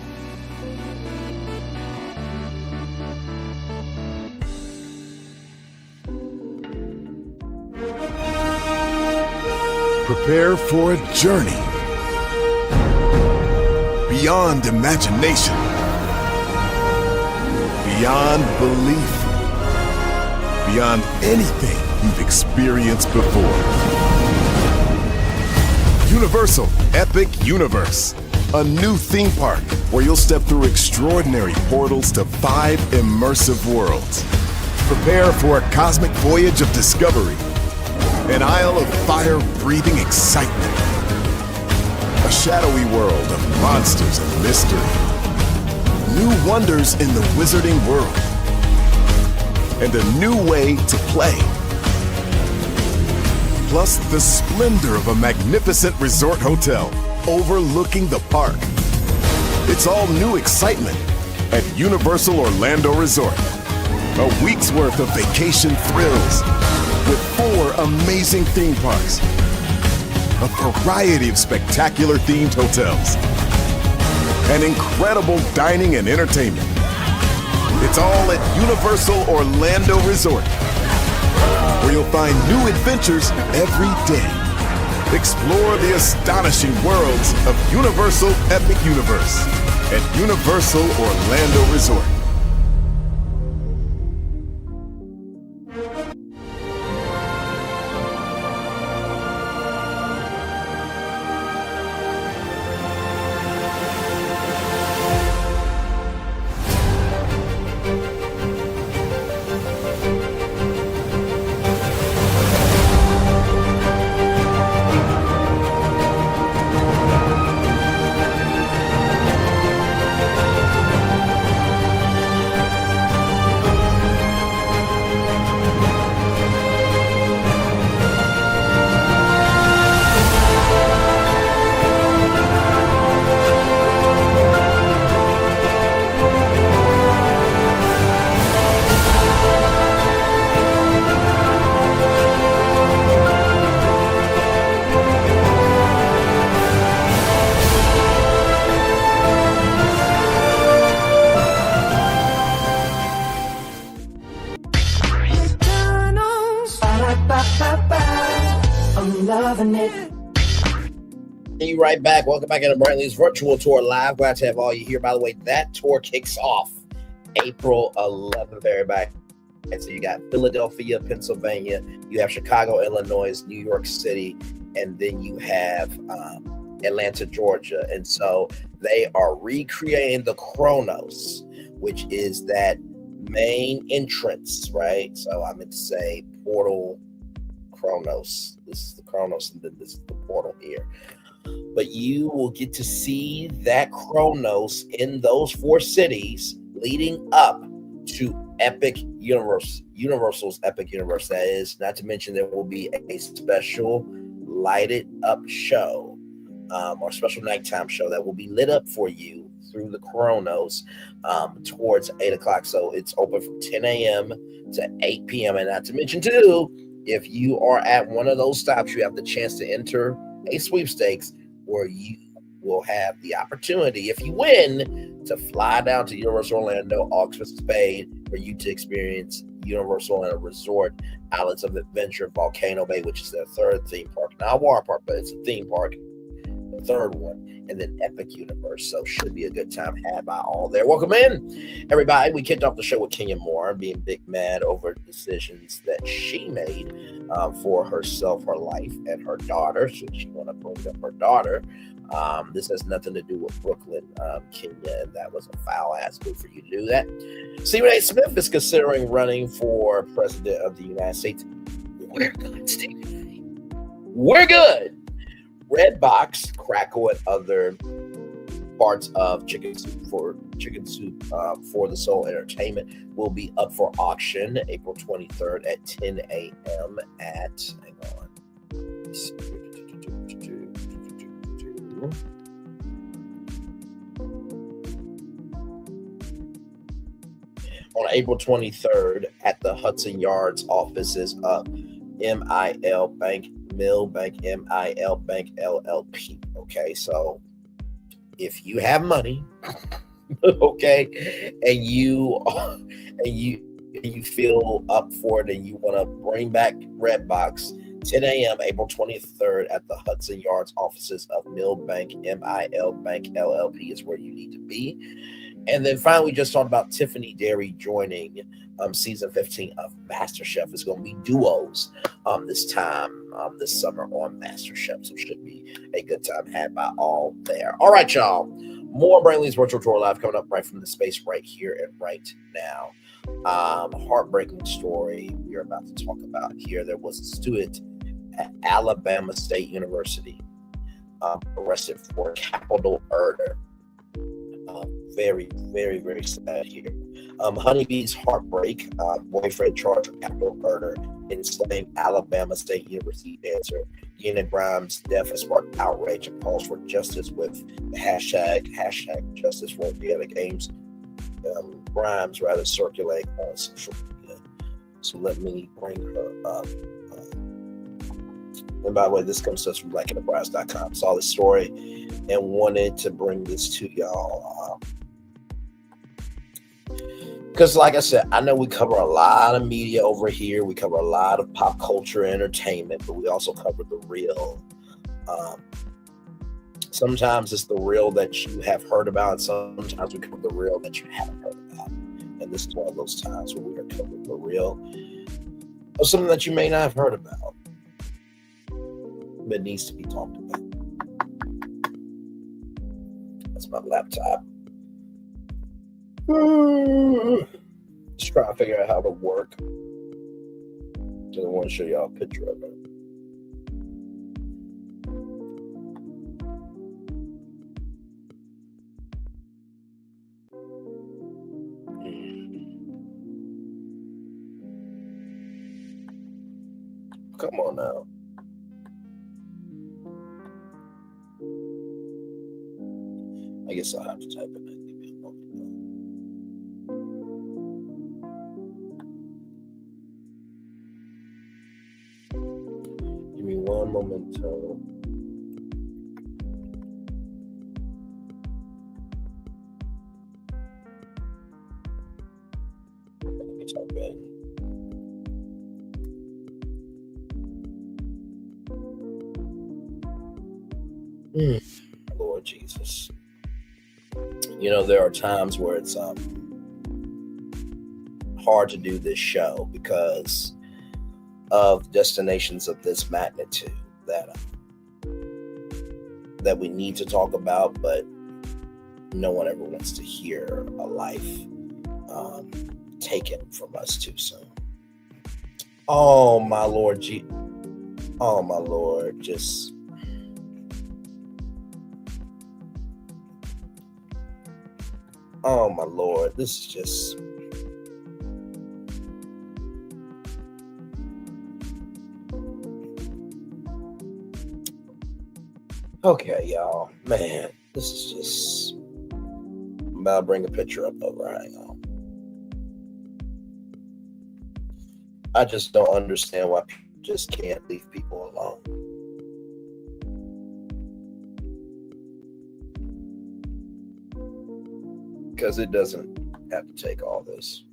Prepare for a journey beyond imagination, beyond belief, beyond anything you've experienced before. Universal Epic Universe, a new theme park where you'll step through extraordinary portals to 5 immersive worlds. Prepare for a cosmic voyage of discovery, an isle of fire-breathing excitement, a shadowy world of monsters and mystery, new wonders in the wizarding world, and a new way to play. Plus the splendor of a magnificent resort hotel overlooking the park. It's all new excitement at Universal Orlando Resort. A week's worth of vacation thrills with 4 amazing theme parks, a variety of spectacular themed hotels, and incredible dining and entertainment. It's all at Universal Orlando Resort, where you'll find new adventures every day. Explore the astonishing worlds of Universal Epic Universe at Universal Orlando Resort. you right back. Welcome back into Brantley's virtual tour live. Glad to have all you here. By the way, that tour kicks off April 11th. Everybody. And so you got Philadelphia, Pennsylvania. You have Chicago, Illinois, New York City, and then you have Atlanta, Georgia. And so they are recreating the Kronos, which is that main entrance, right? So I meant to say portal Kronos. This is the Kronos, and then this is the portal here. But you will get to see that Kronos in those 4 cities leading up to Universal's Epic Universe. That is, not to mention there will be a special lighted up show or special nighttime show that will be lit up for you through the Kronos towards 8 o'clock. So it's open from 10 a.m. to 8 p.m. And not to mention too, if you are at one of those stops, you have the chance to enter a sweepstakes where you will have the opportunity, if you win, to fly down to Universal Orlando, August with Spade, for you to experience Universal Orlando Resort, Islands of Adventure, Volcano Bay, which is their 3rd theme park. Not a water park, but it's a theme park, the 3rd one, and then Epic Universe. So should be a good time had by all there. Welcome in, everybody. We kicked off the show with Gennia Moore being big mad over decisions that she made for herself, her life, and her daughter. So she want to bring up her daughter. This has nothing to do with Brooklyn, Gennia, and that was a foul-ass move for you to do that. Stephen A. Smith is considering running for president of the United States. We're good, Stephen A. We're good. Redbox, Crackle, and other parts of Chicken Soup for the Soul Entertainment will be up for auction April 23rd at 10 a.m. at, hang on, let's see. On April 23rd at the Hudson Yards offices of MIL Bank, Mill Bank, MIL Bank LLP. Okay, so if you have money, okay, and you feel up for it and you want to bring back Redbox, 10 a.m. April 23rd at the Hudson Yards offices of Mill Bank, MIL Bank LLP is where you need to be. And then finally, we just talked about Tiffany Derry joining season 15 of MasterChef. It's going to be duos this summer on MasterChef. So it should be a good time had by all there. All right, y'all. More Brantley's Virtual Tour Live coming up right from the space right here and right now. Heartbreaking story we're about to talk about here. There was a student at Alabama State University arrested for capital murder. Very, very, very sad here. Honeybee's heartbreak. Boyfriend charged with capital murder in slaying Alabama State University dancer. Gennia Grimes' death has sparked outrage and calls for justice with the hashtag justice for Indiana Games. Grimes rather circulate on social media. So let me bring her up. And by the way, this comes to us from blackenterprise.com. Saw this story and wanted to bring this to y'all. Because like I said, I know we cover a lot of media over here. We cover a lot of pop culture and entertainment, but we also cover the real. Sometimes it's the real that you have heard about. Sometimes we cover the real that you haven't heard about. And this is one of those times where we are covering the real of something that you may not have heard about, but needs to be talked about. That's my laptop. Just trying to figure out how to work. So I want to show y'all a picture of it. Come on now. I guess I'll have to type it in. Give me one momento. Let me type in. Lord Jesus. You know, there are times where it's hard to do this show because of destinations of this magnitude that we need to talk about, but no one ever wants to hear a life taken from us too soon. Oh my Lord, oh my Lord, just oh my Lord, this is just okay, y'all. Man, this is just I'm about to bring a picture up of her. Hang on. I just don't understand why people just can't leave people alone. Because it doesn't have to take all this.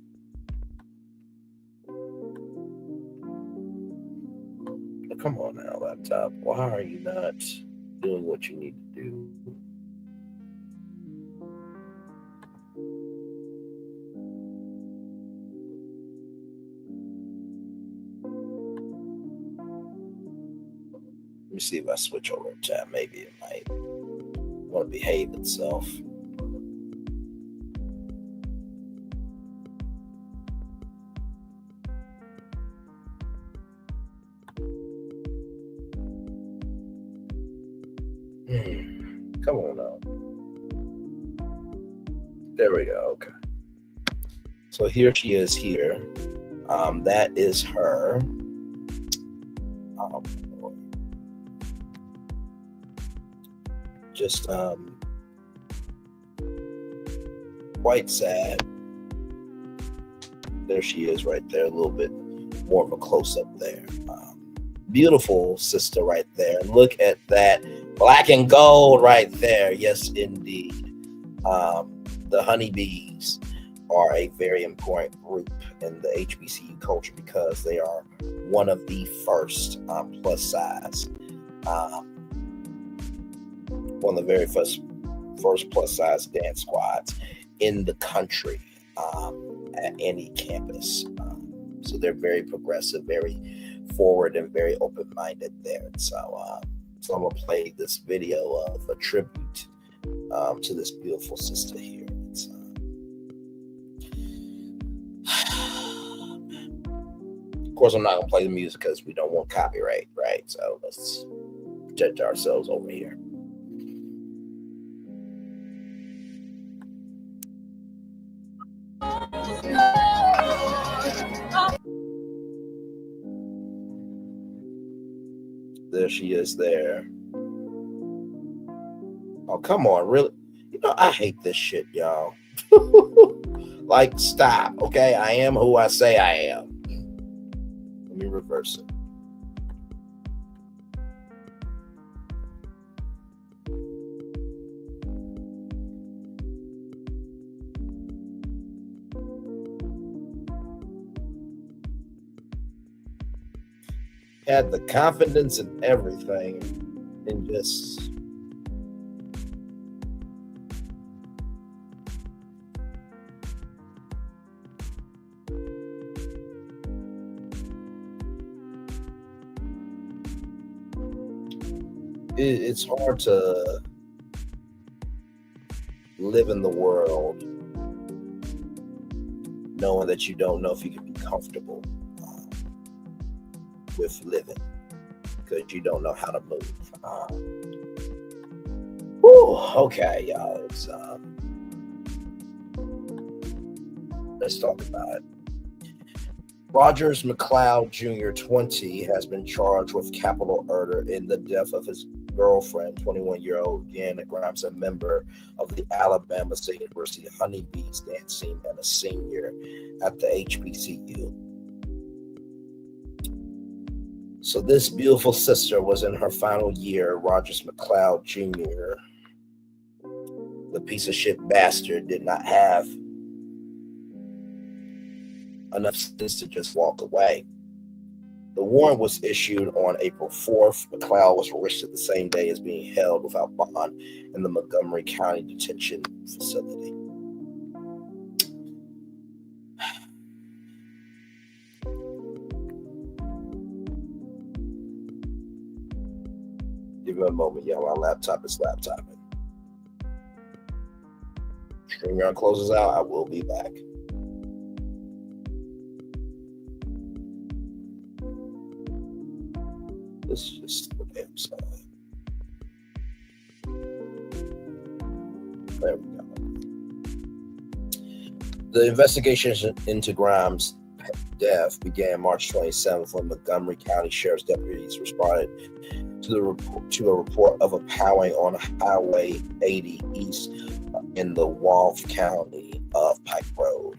Come on now, laptop. Why are you not doing what you need to do? Let me see if I switch over to tab. Maybe it might want to behave itself. Come on now. There we go. Okay. So here she is here. That is her. Just quite sad. There she is right there, a little bit more of a close-up there. Beautiful sister right there. Look at that black and gold right there. Yes, indeed. The honeybees are a very important group in the HBCU culture because they are one of the first plus size, one of the very first plus size dance squads in the country at any campus. So they're very progressive, very forward, and very open-minded there. So I'm gonna play this video of a tribute to this beautiful sister here. Of course, I'm not gonna play the music because we don't want copyright, right? So let's judge ourselves over here. There she is there. Oh, come on, really? You know, I hate this shit, y'all. Like, stop, okay? I am who I say I am. Let me reverse it. Had the confidence in everything and just it's hard to live in the world knowing that you don't know if you can be comfortable with living because you don't know how to move. Okay, y'all. It's let's talk about it. Rogers McLeod Jr., 20, has been charged with capital murder in the death of his girlfriend, 21-year-old Gennia Grimes, a member of the Alabama State University Honeybees dance team and a senior at the HBCU. So this beautiful sister was in her final year. Rogers McLeod Jr., the piece of shit bastard, did not have enough sense to just walk away. The warrant was issued on April 4th. McLeod was arrested the same day as being held without bond in the Montgomery County Detention Facility. Give me a moment, y'all. My laptop is laptopping. StreamYard closes out. I will be back. This is just the damn side. There we go. The investigation into Grimes' death began March 27th when Montgomery County Sheriff's deputies responded to a report of a powering on Highway 80 East in the Walsh County of Pike Road.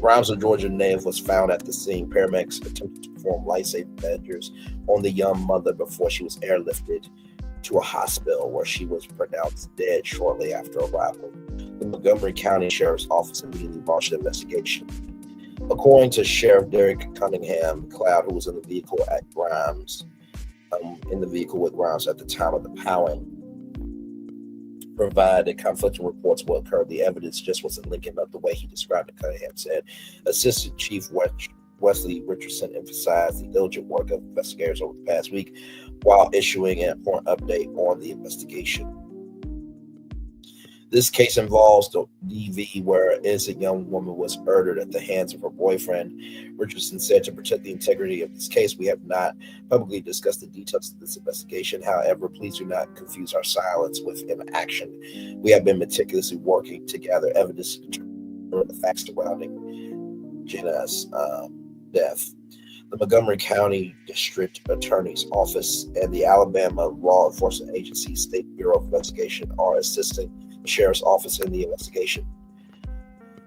Grimes, a Georgia native, was found at the scene. Paramedics attempted to perform life-saving measures on the young mother before she was airlifted to a hospital where she was pronounced dead shortly after arrival. The Montgomery County Sheriff's Office immediately launched an investigation. According to Sheriff Derek Cunningham, McLeod, who was in the vehicle with Grimes at the time of the powering, provided conflicting reports of what occurred. The evidence just wasn't linking up the way he described it, Cunningham said. Assistant Chief Wesley Richardson emphasized the diligent work of investigators over the past week while issuing an important update on the investigation. This case involves the DV where an innocent young woman was murdered at the hands of her boyfriend. Richardson said, to protect the integrity of this case, we have not publicly discussed the details of this investigation. However, please do not confuse our silence with inaction. We have been meticulously working to gather evidence to determine the facts surrounding Gennia's death. The Montgomery County District Attorney's Office and the Alabama Law Enforcement Agency State Bureau of Investigation are assisting the Sheriff's Office in the investigation.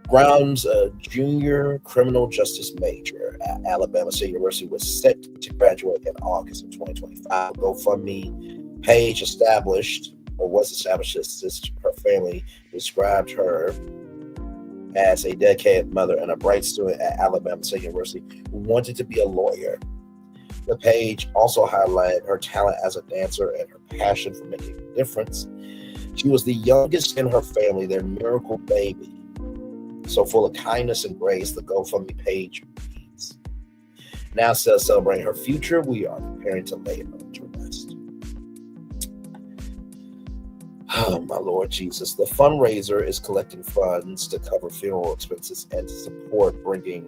Grimes, a junior criminal justice major at Alabama State University, was set to graduate in August of 2025. GoFundMe page was established to assist her family, described her as a dedicated mother and a bright student at Alabama State University who wanted to be a lawyer. The page also highlighted her talent as a dancer and her passion for making a difference. She was the youngest in her family, their miracle baby. So full of kindness and grace, the GoFundMe page reads. Now celebrating her future, we are preparing to lay her to rest. Oh, my Lord Jesus. The fundraiser is collecting funds to cover funeral expenses and to support bringing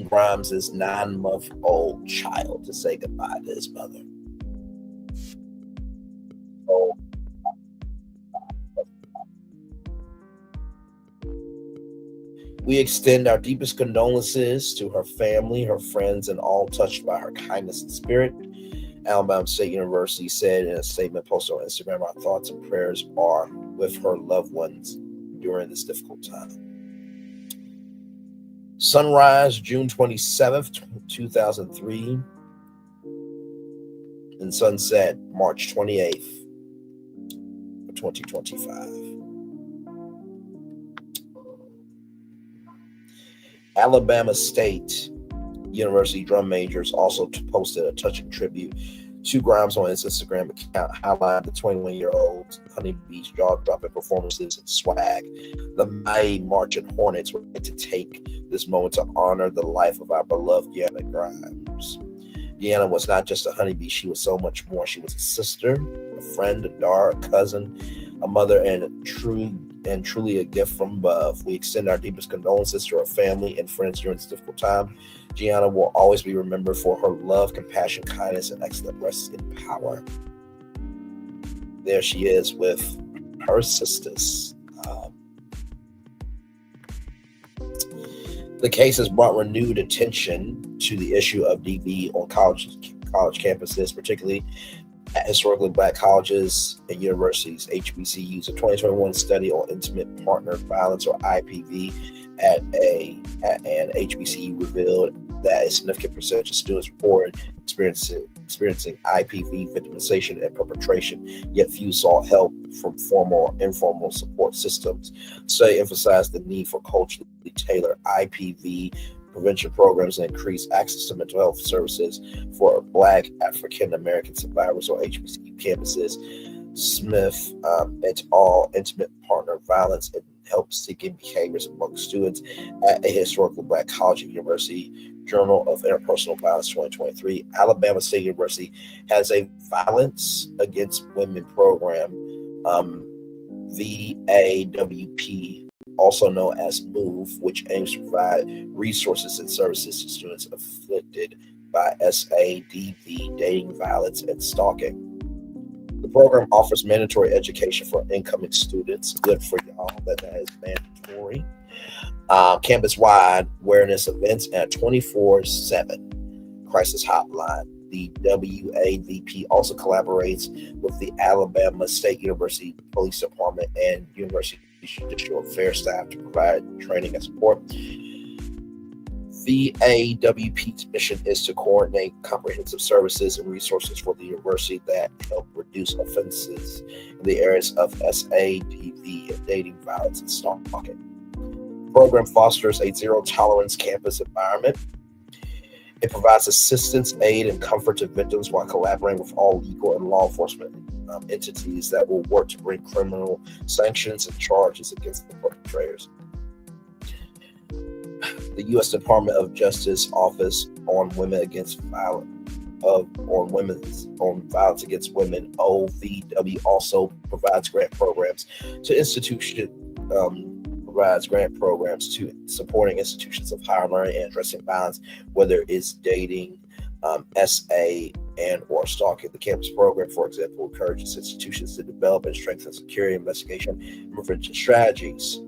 Grimes' 9-month-old child to say goodbye to his mother. We extend our deepest condolences to her family, her friends, and all touched by her kindness and spirit. Alabama State University said in a statement posted on Instagram, our thoughts and prayers are with her loved ones during this difficult time. Sunrise, June 27th, 2003, and sunset, March 28th, 2025. Alabama State University drum majors also posted a touching tribute to Grimes on his Instagram account, highlighting the 21-year-old Honeybee's jaw-dropping performances and swag. The mighty Marching Hornets were meant to take this moment to honor the life of our beloved Gennia Grimes. Gennia was not just a honeybee, she was so much more. She was a sister, a friend, a daughter, a cousin, a mother, and truly a gift from above. We extend our deepest condolences to her family and friends during this difficult time. Gennia will always be remembered for her love, compassion, kindness, and excellent rest in power. There she is with her sisters. The case has brought renewed attention to the issue of DV on college campuses, particularly at historically black colleges and universities. HBCUs, a 2021 study on intimate partner violence, or IPV, at an HBCU revealed that a significant percentage of students reported experiencing IPV victimization and perpetration, yet few sought help from formal or informal support systems. The study emphasized the need for culturally tailored IPV prevention programs and increase access to mental health services for Black African American survivors on HBCU campuses. Smith et al. Intimate partner violence and help-seeking behaviors among students at a historically Black college and university. Journal of Interpersonal Violence 2023. Alabama State University has a violence against women program, VAWP, also known as MOVE, which aims to provide resources and services to students afflicted by SADV, dating violence, and stalking. The program offers mandatory education for incoming students. Good for y'all that is mandatory. Campus-wide awareness events and 24/7 crisis hotline. The WAVP also collaborates with the Alabama State University Police Department and University Judicial Affairs staff to provide training and support. The AWP's mission is to coordinate comprehensive services and resources for the university that help reduce offenses in the areas of SADV and dating violence and stalking. The program fosters a zero-tolerance campus environment. It provides assistance, aid, and comfort to victims while collaborating with all legal and law enforcement entities that will work to bring criminal sanctions and charges against the perpetrators. The U.S. Department of Justice Office on Women Against Violence on Violence Against Women, OVW, also provides grant programs to supporting institutions of higher learning and addressing violence, whether it's dating, SA, and or stalking. The campus program, for example, encourages institutions to develop and strengthen security investigation and prevention strategies.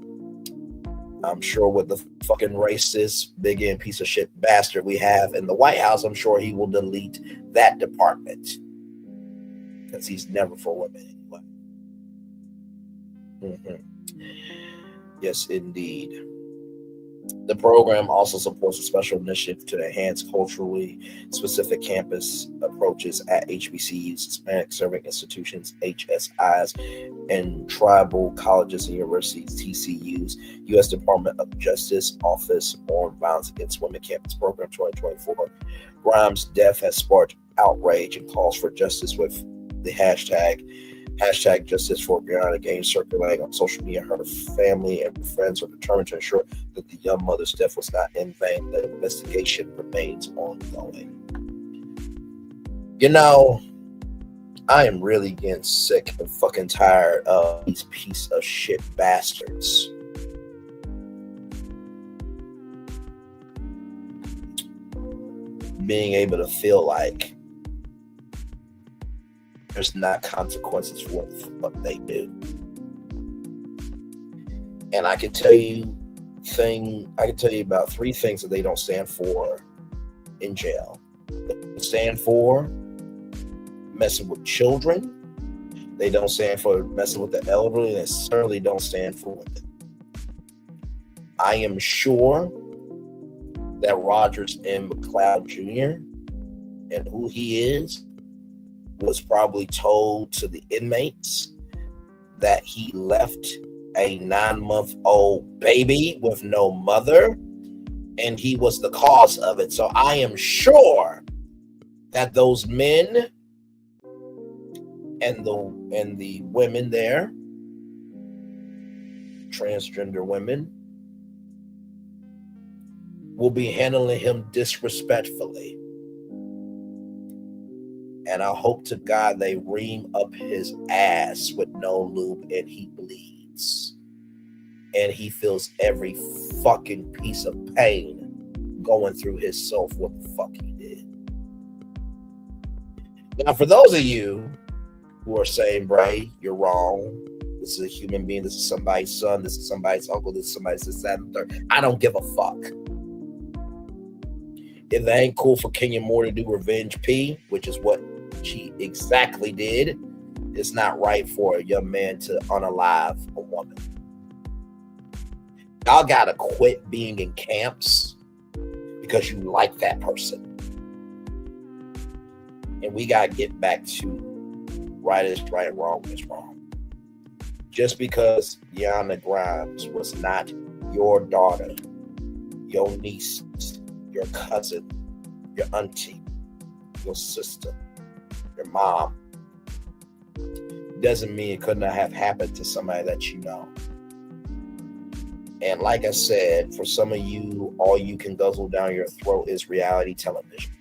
I'm sure with the fucking racist, big and piece of shit bastard we have in the White House, I'm sure he will delete that department because he's never for women anyway. Yes, indeed. The program also supports a special initiative to enhance culturally specific campus approaches at HBCUs, Hispanic Serving Institutions, HSIs, and tribal colleges and universities, TCUs. U.S. Department of Justice Office on Violence Against Women Campus Program 2024. Grimes' death has sparked outrage and calls for justice with the hashtag Justice for Brianna Gaines circulating on social media. Her family and friends are determined to ensure that the young mother's death was not in vain. The investigation remains ongoing. You know, I am really getting sick and fucking tired of these piece of shit bastards. Being able to feel like there's not consequences for what they do. And I can tell you about 3 things that they don't stand for in jail. They don't stand for messing with children. They don't stand for messing with the elderly. They certainly don't stand for women. I am sure that Rogers M. McLeod Jr. and who he is was probably told to the inmates that he left a 9-month-old baby with no mother, and he was the cause of it. So I am sure that those men and the women there, transgender women, will be handling him disrespectfully. And I hope to God they ream up his ass with no lube and he bleeds. And he feels every fucking piece of pain going through his soul for what the fuck he did. Now, for those of you who are saying, Bray, you're wrong. This is a human being. This is somebody's son. This is somebody's uncle. This is somebody's this, that, and third. I don't give a fuck. If it ain't cool for Kenya Moore to do Revenge P, which is what she exactly did, it's not right for a young man to unalive a woman. Y'all gotta quit being in camps because you like that person. And we got to get back to right is right, wrong is wrong. Just because Yana Grimes was not your daughter, your niece, your cousin, your auntie, your sister, your mom, doesn't mean it could not have happened to somebody that you know. And like I said, for some of you, all you can guzzle down your throat is reality television.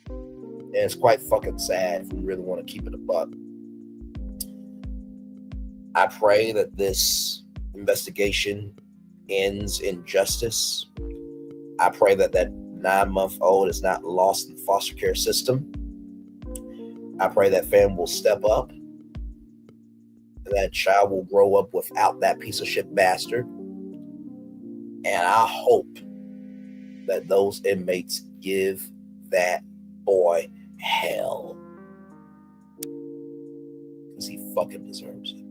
And it's quite fucking sad if we really want to keep it a buck. I pray that this investigation ends in justice. I pray that that 9-month-old is not lost in the foster care system. I pray that family will step up. That child will grow up without that piece of shit bastard. And I hope that those inmates give that boy hell. Because he fucking deserves it.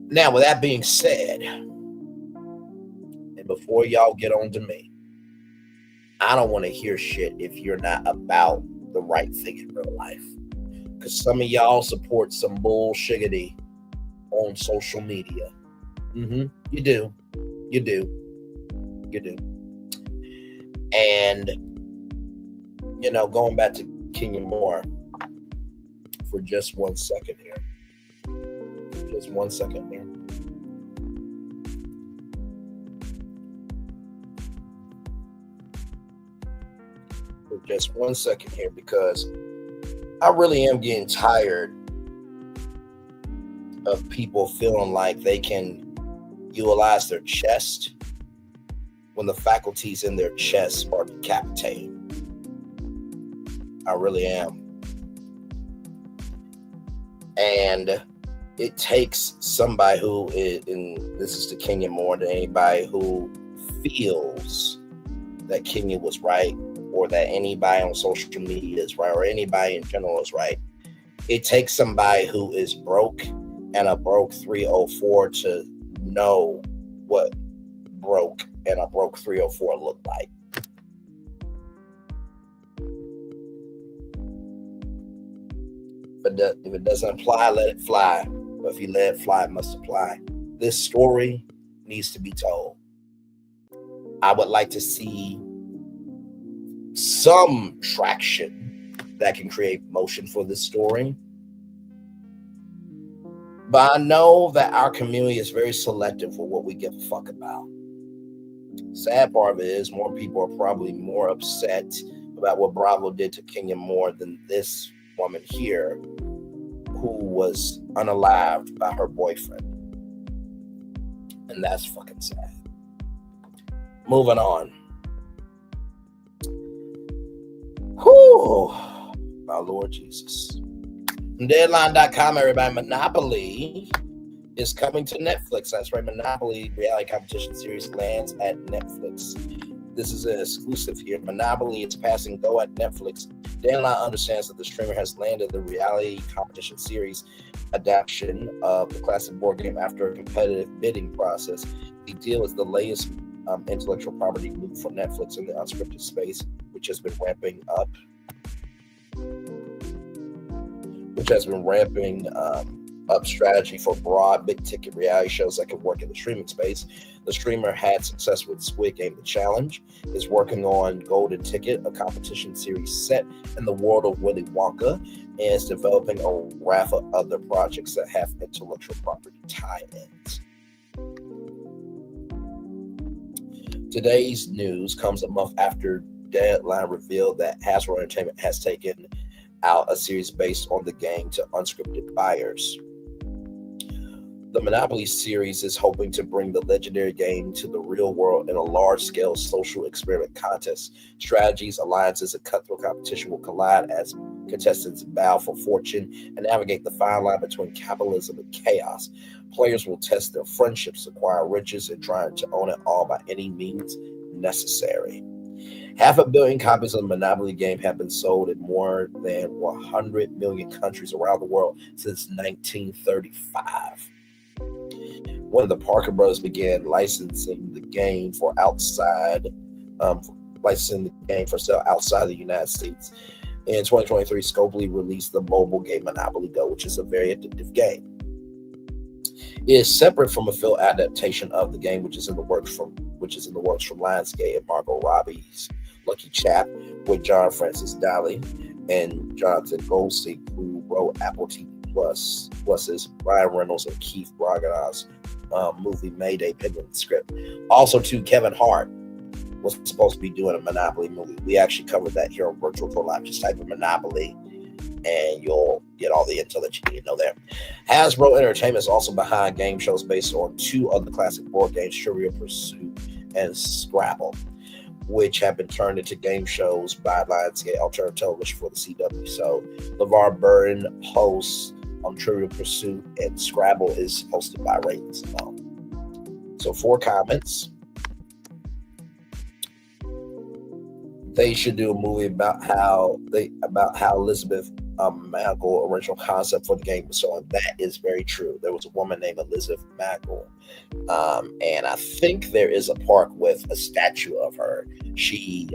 Now, with that being said, and before y'all get on to me, I don't want to hear shit if you're not about the right thing in real life. Because some of y'all support some bullshiggity on social media. You do. You do. You do. And, you know, going back to Gennia Moore for just 1 second here. Just 1 second here. For just 1 second here, because I really am getting tired of people feeling like they can utilize their chest when the faculties in their chest are decapitated. I really am. And it takes somebody who is, and this is to Gennia more than anybody who feels that Gennia was right, or that anybody on social media is right, or anybody in general is right. It takes somebody who is broke and a broke 304 to know what broke and a broke 304 look like. But if it doesn't apply, let it fly. But if you let it fly, it must apply. This story needs to be told. I would like to see some traction that can create motion for this story. But I know that our community is very selective for what we give a fuck about. Sad part of it is more people are probably more upset about what Bravo did to Gennia Moore than this woman here who was unalived by her boyfriend. And that's fucking sad. Moving on. Whew, my Lord Jesus. Deadline.com, everybody. Monopoly is coming to Netflix. That's right. Monopoly reality competition series lands at Netflix. This is an exclusive here. Monopoly is passing go at Netflix. Deadline understands that the streamer has landed the reality competition series adaptation of the classic board game after a competitive bidding process. The deal is the latest intellectual property move for Netflix in the unscripted space, which has been ramping up. Up strategy for broad, big-ticket reality shows that can work in the streaming space. The streamer had success with Squid Game: The Challenge, is working on Golden Ticket, a competition series set in the world of Willy Wonka, and is developing a raft of other projects that have intellectual property tie-ins. Today's news comes a month after Deadline revealed that Hasbro Entertainment has taken out a series based on the game to unscripted buyers. The Monopoly series is hoping to bring the legendary game to the real world in a large-scale social experiment contest. Strategies, alliances, and cutthroat competition will collide as contestants bow for fortune and navigate the fine line between capitalism and chaos. Players will test their friendships, acquire riches, and try to own it all by any means necessary. 500 million copies of the Monopoly game have been sold in more than 100 million countries around the world since 1935. When the Parker Brothers began licensing the game for outside licensing the game for sale outside the United States. In 2023, Scopely released the mobile game Monopoly Go, which is a very addictive game. It is separate from a film adaptation of the game, which is in the works from Lionsgate and Margot Robbie's Lucky Chap, with John Francis Daly and Jonathan Goldstein, who wrote Apple TV Plus's Ryan Reynolds and Keith Branagh's movie Mayday Penguin script. Also, too, Kevin Hart was supposed to be doing a Monopoly movie. We actually covered that here on Virtual Pro Live. Just type in Monopoly and you'll get all the intel that you need to know there. Hasbro Entertainment is also behind game shows based on two other classic board games, Trivial Pursuit and Scrabble, which have been turned into game shows by Lionsgate Alternative Television for the CW. So LeVar Burton hosts on Trivial Pursuit, and Scrabble is hosted by Raven Simone. So 4 comments. They should do a movie about how Elizabeth Mangle original concept for the game was so, and that is very true. There was a woman named Elizabeth Mangle, and I think there is a park with a statue of her. She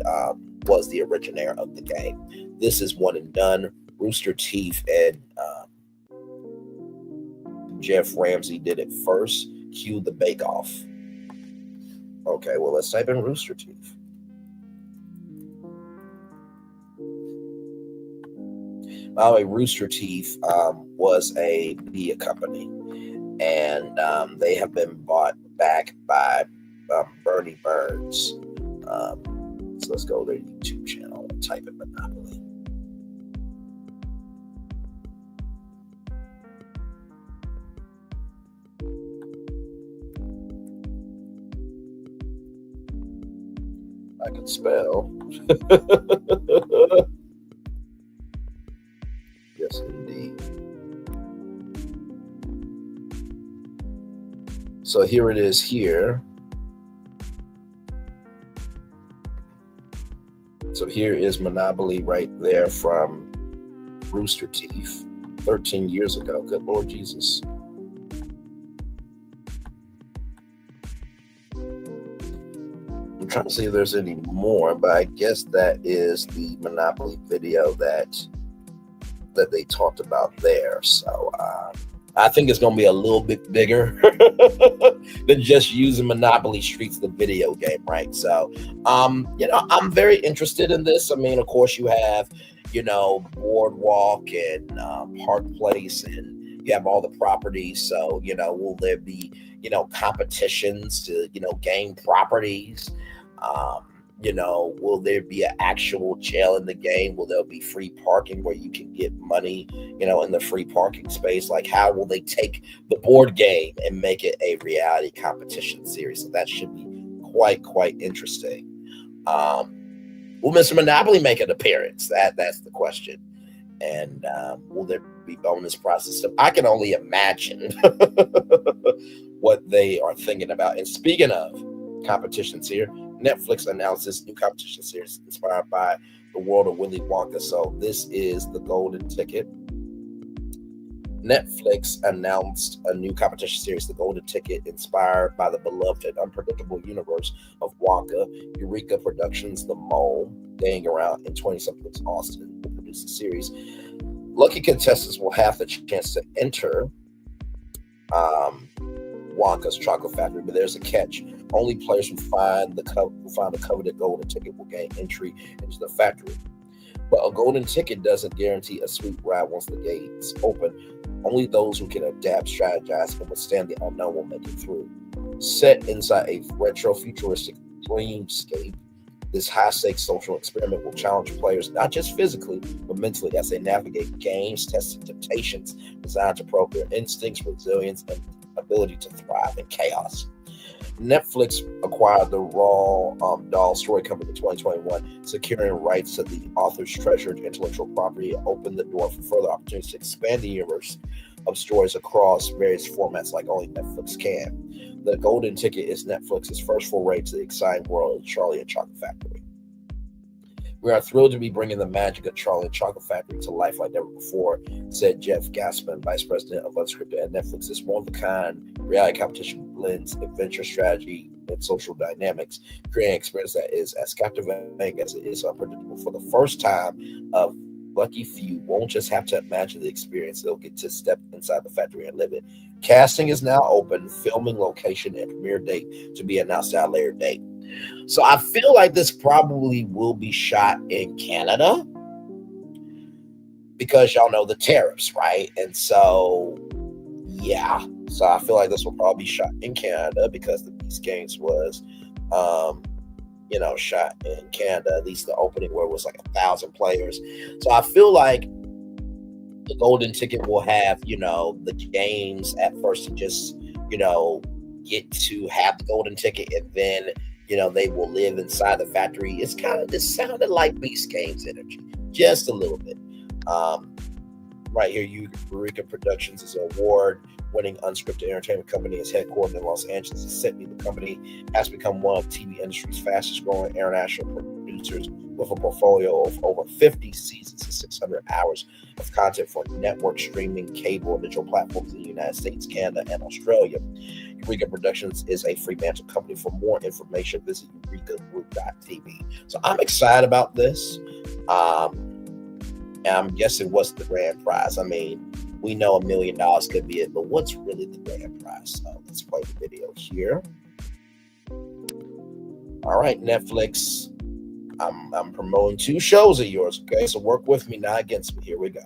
was the originator of the game. This is one and done. Rooster Teeth and Jeff Ramsey did it first. Cue the Bake Off. Okay, well, let's type in Rooster Teeth. By the way, Rooster Teeth was a media company, and they have been bought back by Bernie Burns. So let's go to their YouTube channel and type in Monopoly. I can spell. Yes, indeed. So here it is here. So here is Monopoly right there from Rooster Teeth 13 years ago. Good Lord Jesus. I'm trying to see if there's any more, but I guess that is the Monopoly video that they talked about there. So I think it's going to be a little bit bigger than just using Monopoly Streets, the video game, right? So, I'm very interested in this. I mean, of course, you have, Boardwalk and Park Place, and you have all the properties. So, will there be, competitions to, game properties? Will there be an actual jail in the game? Will there be free parking where you can get money, in the free parking space? Like, how will they take the board game and make it a reality competition series? So that should be quite interesting. Will Mr. Monopoly make an appearance? That's the question. And will there be bonus prizes? I can only imagine what they are thinking about. And speaking of competitions here, Netflix announced this new competition series inspired by the world of Willy Wonka. So this is the Golden Ticket. Netflix announced a new competition series, the Golden Ticket, inspired by the beloved and unpredictable universe of Wonka. Eureka Productions, The Mole, Dang Around, and 20-somethings Austin will produce the series. Lucky contestants will have the chance to enter Wonka's Chocolate Factory, but there's a catch. Only players who find the coveted golden ticket will gain entry into the factory. But a golden ticket doesn't guarantee a sweet ride once the gates open. Only those who can adapt, strategize, and withstand the unknown will make it through. Set inside a retro-futuristic dreamscape, this high-stakes social experiment will challenge players not just physically, but mentally as they navigate games, testing temptations designed to probe their instincts, resilience, and ability to thrive in chaos. Netflix acquired the Roald Dahl story company in 2021, securing rights to the author's treasured intellectual property and opened the door for further opportunities to expand the universe of stories across various formats like only Netflix can. The Golden Ticket is Netflix's first foray to the exciting world of Charlie and Chocolate Factory. We are thrilled to be bringing the magic of Charlie and Chocolate Factory to life like never before, said Jeff Gaspin, Vice President of Unscripted at Netflix's one-of-a-kind Reality competition blends adventure strategy and social dynamics, creating an experience that is as captivating as it is unpredictable. For the first time, a lucky few won't just have to imagine the experience, they'll get to step inside the factory and live it. Casting is now open, filming location and premiere date to be announced at a later date. So I feel like this probably will be shot in Canada because y'all know the tariffs, right? And so, yeah. So I feel like this will probably be shot in Canada because the Beast Games was, shot in Canada. At least the opening where it was like 1,000 players. So I feel like the golden ticket will have, the games at first to just, get to have the golden ticket, and then, they will live inside the factory. It's kind of, this sounded like Beast Games energy, just a little bit. Right here, Eureka Productions is an award-winning unscripted entertainment company. Is headquartered in Los Angeles and Sydney. The company has become one of TV industry's fastest-growing international producers with a portfolio of over 50 seasons and 600 hours of content for network streaming, cable, and digital platforms in the United States, Canada, and Australia. Eureka Productions is a Fremantle company. For more information, visit eurekagroup.tv. So I'm excited about this. And I'm guessing what's the grand prize? I mean, we know $1 million could be it, but what's really the grand prize? So let's play the video here. All right, Netflix. I'm promoting 2 shows of yours, okay? So work with me, not against me. Here we go.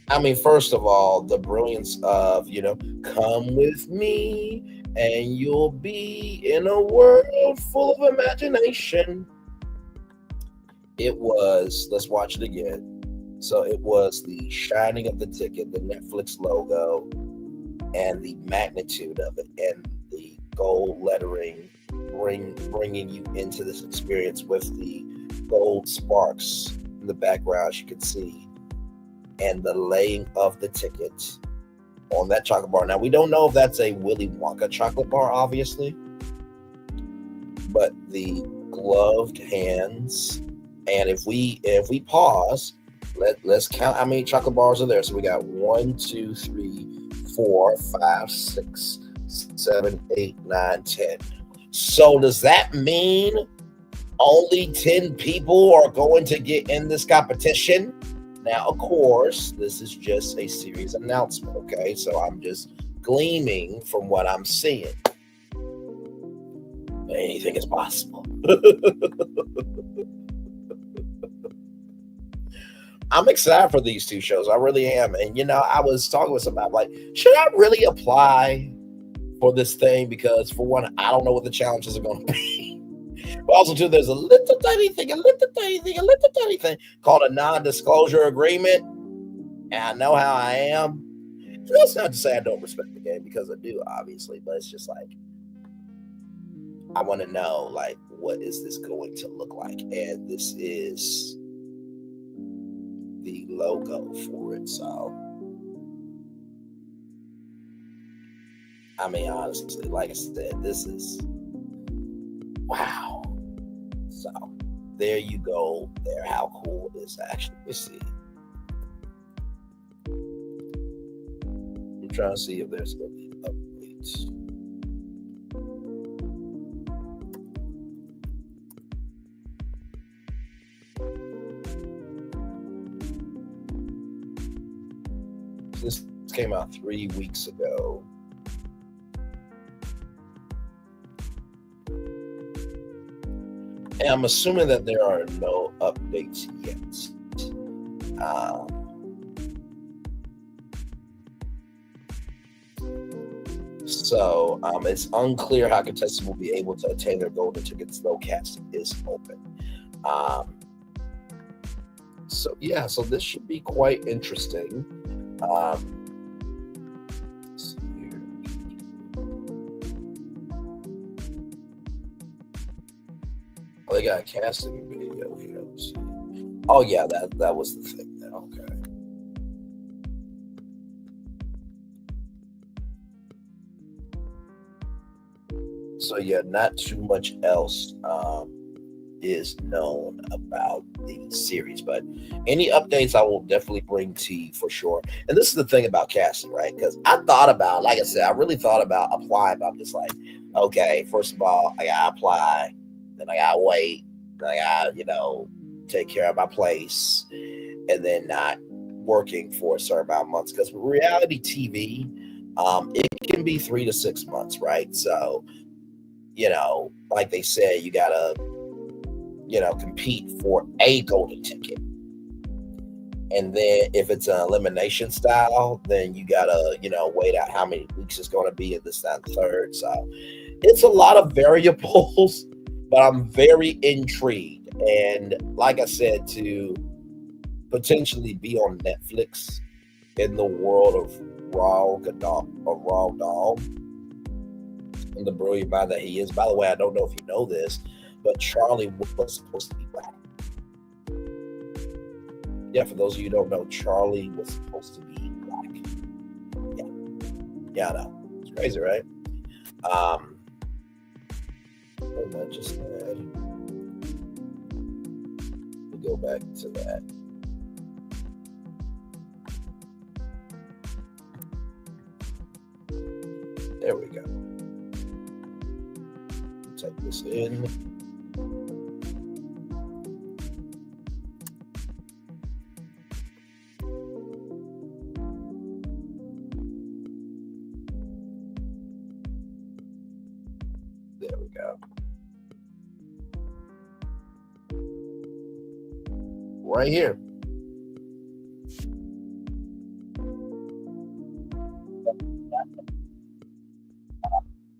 I mean, first of all, the brilliance of, come with me and you'll be in a world full of imagination. It was, let's watch it again. So it was the shining of the ticket, the Netflix logo, and the magnitude of it, and the gold lettering bringing you into this experience with the gold sparks in the background, as you can see. And the laying of the ticket on that chocolate bar. Now, we don't know if that's a Willy Wonka chocolate bar, obviously, but the gloved hands. And if we pause, let's count how many chocolate bars are there. So we got 1, 2, 3, 4, 5, 6, 7, 8, 9, 10. So does that mean only 10 people are going to get in this competition? Now, of course, this is just a series announcement, okay? So I'm just gleaming from what I'm seeing. Anything is possible. I'm excited for these 2 shows. I really am. And, I was talking with somebody, like, should I really apply for this thing? Because, for one, I don't know what the challenges are going to be. But also, too, there's a little tiny thing called a non-disclosure agreement. And I know how I am. That's not to say I don't respect the game, because I do, obviously. But it's just like, I want to know, like, what is this going to look like? And this is the logo for it. So, I mean, honestly, like I said, this is, wow. So, there you go. There, how cool it is actually. Let's see. I'm trying to see if there's going to be updates. This came out 3 weeks ago. And I'm assuming that there are no updates yet. So it's unclear how contestants will be able to attain their golden tickets, though casting is open. So yeah, so this should be quite interesting. Let's see here. Oh, they got a casting video here. Let's see. Oh yeah, that was the thing then. Okay. So yeah, not too much else is known about the series, but any updates I will definitely bring to you for sure. And this is the thing about casting, right? Because I thought about, like I said, I really thought about applying, but I'm just like, okay, first of all, I gotta apply, then I gotta wait, then I gotta, take care of my place, and then not working for a certain amount of months. Because reality TV, it can be 3 to 6 months, right? So, like they said, you gotta, compete for a golden ticket. And then if it's an elimination style, then you gotta, wait out how many weeks it's gonna be, and this, that, and third. So it's a lot of variables, but I'm very intrigued. And like I said, to potentially be on Netflix in the world of Raw Doll, and the brilliant man that he is. By the way, I don't know if you know this, but Charlie was supposed to be black. Yeah, for those of you who don't know, Charlie was supposed to be black. Yeah, I know. It's crazy, right? And I just had to go back to that. There we go. Type this in. There we go. Right here.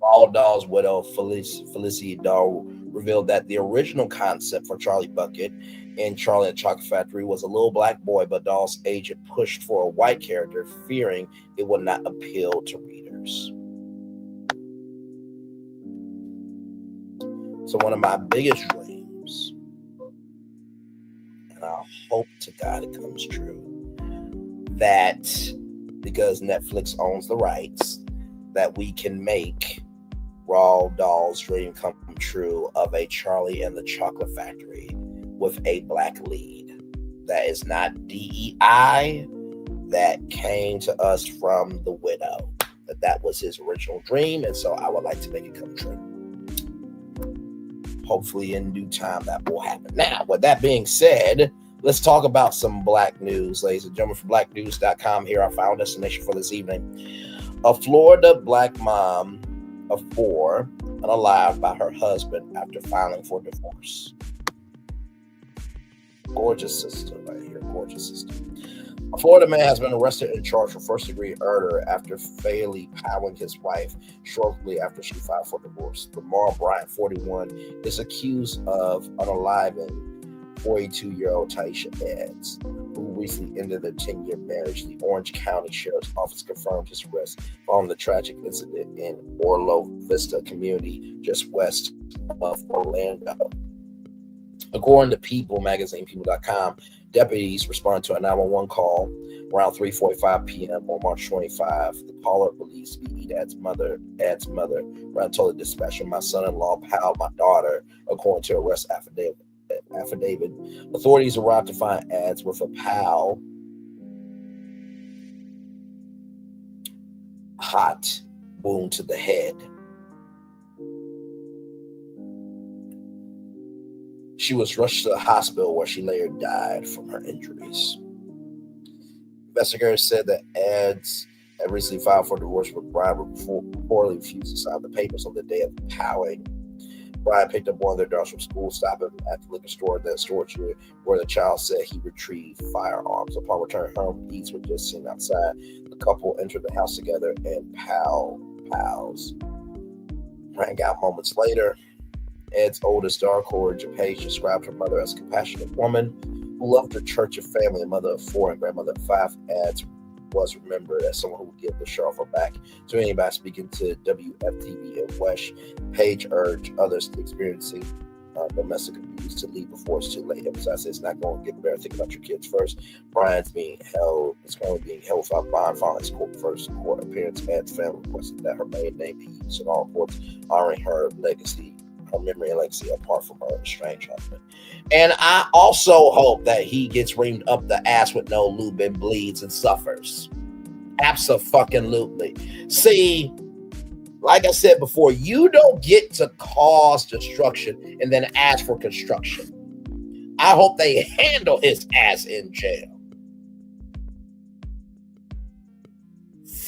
All Doll's widow, Felicity Doll, revealed that the original concept for Charlie Bucket in Charlie and the Chocolate Factory was a little black boy, but Doll's agent pushed for a white character, fearing it would not appeal to readers. So one of my biggest dreams, and I hope to God it comes true, that because Netflix owns the rights, that we can make Raw Doll's dream come true of a Charlie and the Chocolate Factory with a black lead. That is not DEI, that came to us from the widow. That was his original dream, and so I would like to make it come true. Hopefully in due time that will happen. Now, with that being said, let's talk about some black news, ladies and gentlemen. From blacknews.com, here our final destination for this evening. A Florida black mom of 4 unalived by her husband after filing for divorce. Gorgeous sister right here, gorgeous sister. A Florida man has been arrested and charged for first-degree murder after fatally pounding his wife shortly after she filed for divorce. Lamar Bryant, 41, is accused of unaliving 42-year-old Takeshia Eads, who recently ended their 10-year marriage. The Orange County Sheriff's Office confirmed his arrest following the tragic incident in Orlo Vista community just west of Orlando. According to People magazine, people.com, deputies responded to a 911 call around 3:45 p.m. on March 25. The caller believed to be Eads' mother. Ryan told the dispatcher, "My son-in-law palled my daughter," according to arrest affidavit. Authorities arrived to find Eads with a pal hot wound to the head. She was rushed to the hospital where she later died from her injuries. Investigators said that Eads had recently filed for divorce with Brian, but reportedly refused to sign the papers on the day of the pounding. Brian picked up one of their daughters from school, stopped him at the liquor store, then storage unit, where the child said he retrieved firearms. Upon return home, Eads were just seen outside. The couple entered the house together and pals. Rang out moments later. Ed's oldest daughter, Corey Paige, described her mother as a compassionate woman who loved her church and family, a mother of 4 and grandmother of 5, Ads was remembered as someone who would give the show off her back. To anybody speaking to WFTV and Wesh, Page urged others to experiencing domestic abuse to leave before it's too late. Emphasize it's not going to get better. Think about your kids first. Brian's being held. It's going to be held without bond following his first court appearance. Ad's family requested that her maiden name be used in all reports, honoring her legacy, her memory and legacy apart from her estranged husband. And I also hope that he gets reamed up the ass with no lube and bleeds and suffers. Abso-fucking-lutely. See, like I said before, you don't get to cause destruction and then ask for construction. I hope they handle his ass in jail.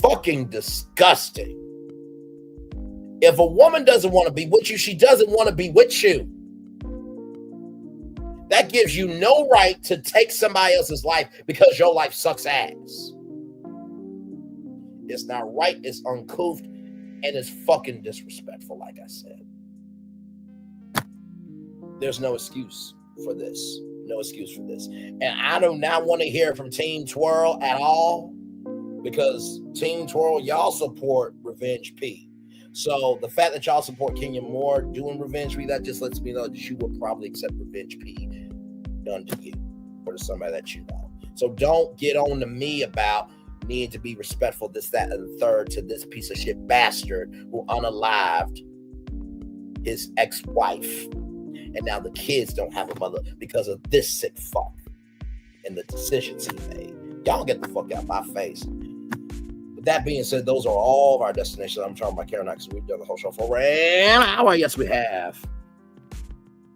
Fucking disgusting. If a woman doesn't want to be with you, she doesn't want to be with you. That gives you no right to take somebody else's life because your life sucks ass. It's not right, it's uncouth, and it's fucking disrespectful, like I said. There's no excuse for this. No excuse for this. And I do not want to hear from Team Twirl at all, because Team Twirl, y'all support Revenge P. So the fact that y'all support Kenya more doing Revenge P, that just lets me know that you will probably accept Revenge P done to you or to somebody that you know. So don't get on to me about needing to be respectful, this, that, and the third to this piece of shit bastard who unalived his ex-wife. And now the kids don't have a mother because of this sick fuck and the decisions he made. Y'all get the fuck out of my face. With that being said, those are all of our destinations. I'm trying my camera now because we've done the whole show for an hour. Yes, we have.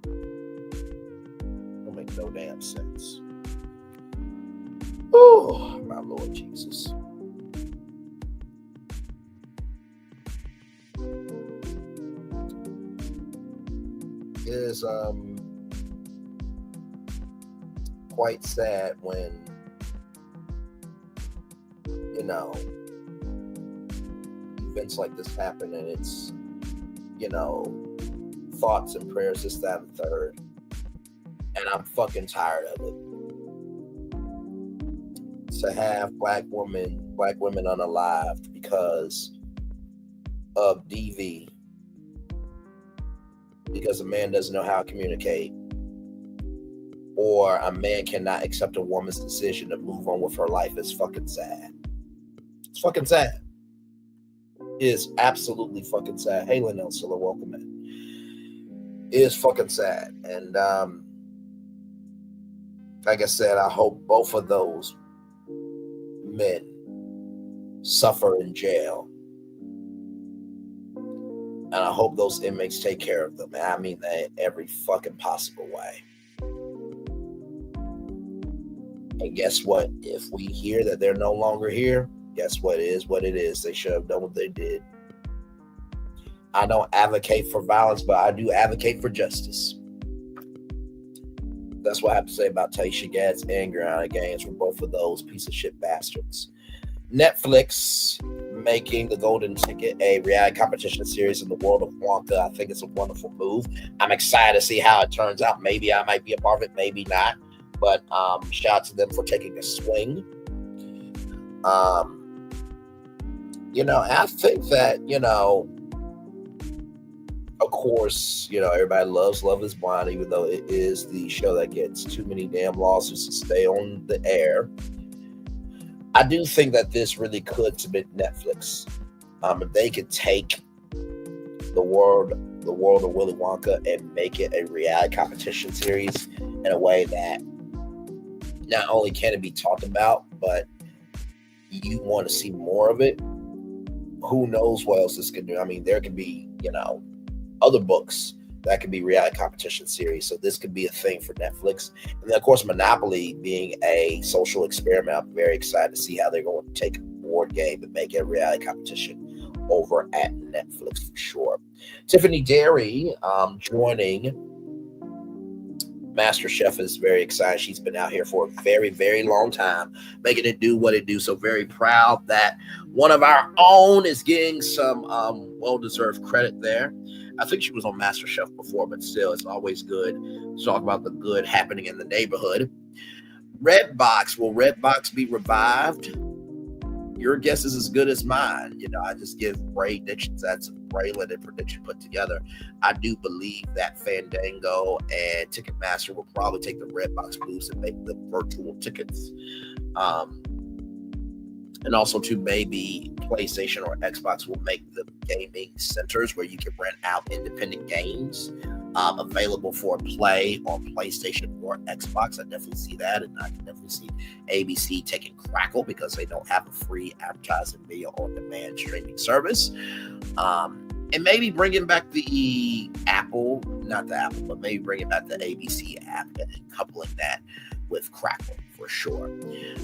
Don't make no damn sense. Oh, my Lord Jesus. It is quite sad when, you know, events like this happen and it's, you know, thoughts and prayers, this, that, and third. And I'm fucking tired of it. To have black women unalived because of DV, because a man doesn't know how to communicate, or a man cannot accept a woman's decision to move on with her life is fucking sad. It's fucking sad. It is absolutely fucking sad. Hey, Linnell Silla, welcome in. It is fucking sad. And like I said, I hope both of those men suffer in jail. And I hope those inmates take care of them. And I mean that in every fucking possible way. And guess what? If we hear that they're no longer here, guess what? It is what it is. They should have done what they did. I don't advocate for violence, but I do advocate for justice. That's what I have to say about Takeshia Eads and Gennia Games for both of those piece of shit bastards. Netflix making The Golden Ticket a reality competition series in the world of Wonka. I think it's a wonderful move. I'm excited to see how it turns out. Maybe I might be a part of it, maybe not. But shout out to them for taking a swing. You know, I think that, you know, of course, you know, everybody loves Love is Blind, even though it is the show that gets too many damn lawsuits to stay on the air. I do think that this really could submit Netflix. If they could take the world of Willy Wonka and make it a reality competition series in a way that not only can it be talked about, but you want to see more of it. Who knows what else this could do? I mean, there could be, you know, other books that could be reality competition series. So this could be a thing for Netflix. And then, of course, Monopoly being a social experiment, I'm very excited to see how they're going to take a board game and make it a reality competition over at Netflix for sure. Tiffany Derry joining MasterChef is very excited. She's been out here for a very, very long time, making it do what it do. So very proud that one of our own is getting some well-deserved credit there. I think she was on MasterChef before, but still, it's always good to talk about the good happening in the neighborhood. Redbox, will Redbox be revived? Your guess is as good as mine. You know, I just give predictions. That's Braylon and prediction put together. I do believe that Fandango and Ticketmaster will probably take the Redbox booths and make the virtual tickets. And also, too, maybe PlayStation or Xbox will make the gaming centers where you can rent out independent games available for play on PlayStation or Xbox. I definitely see that, and I can definitely see ABC taking Crackle because they don't have a free advertising video on demand streaming service. And maybe bringing back the Apple, not the Apple, but maybe bringing back the ABC app and coupling that with Crackle for sure.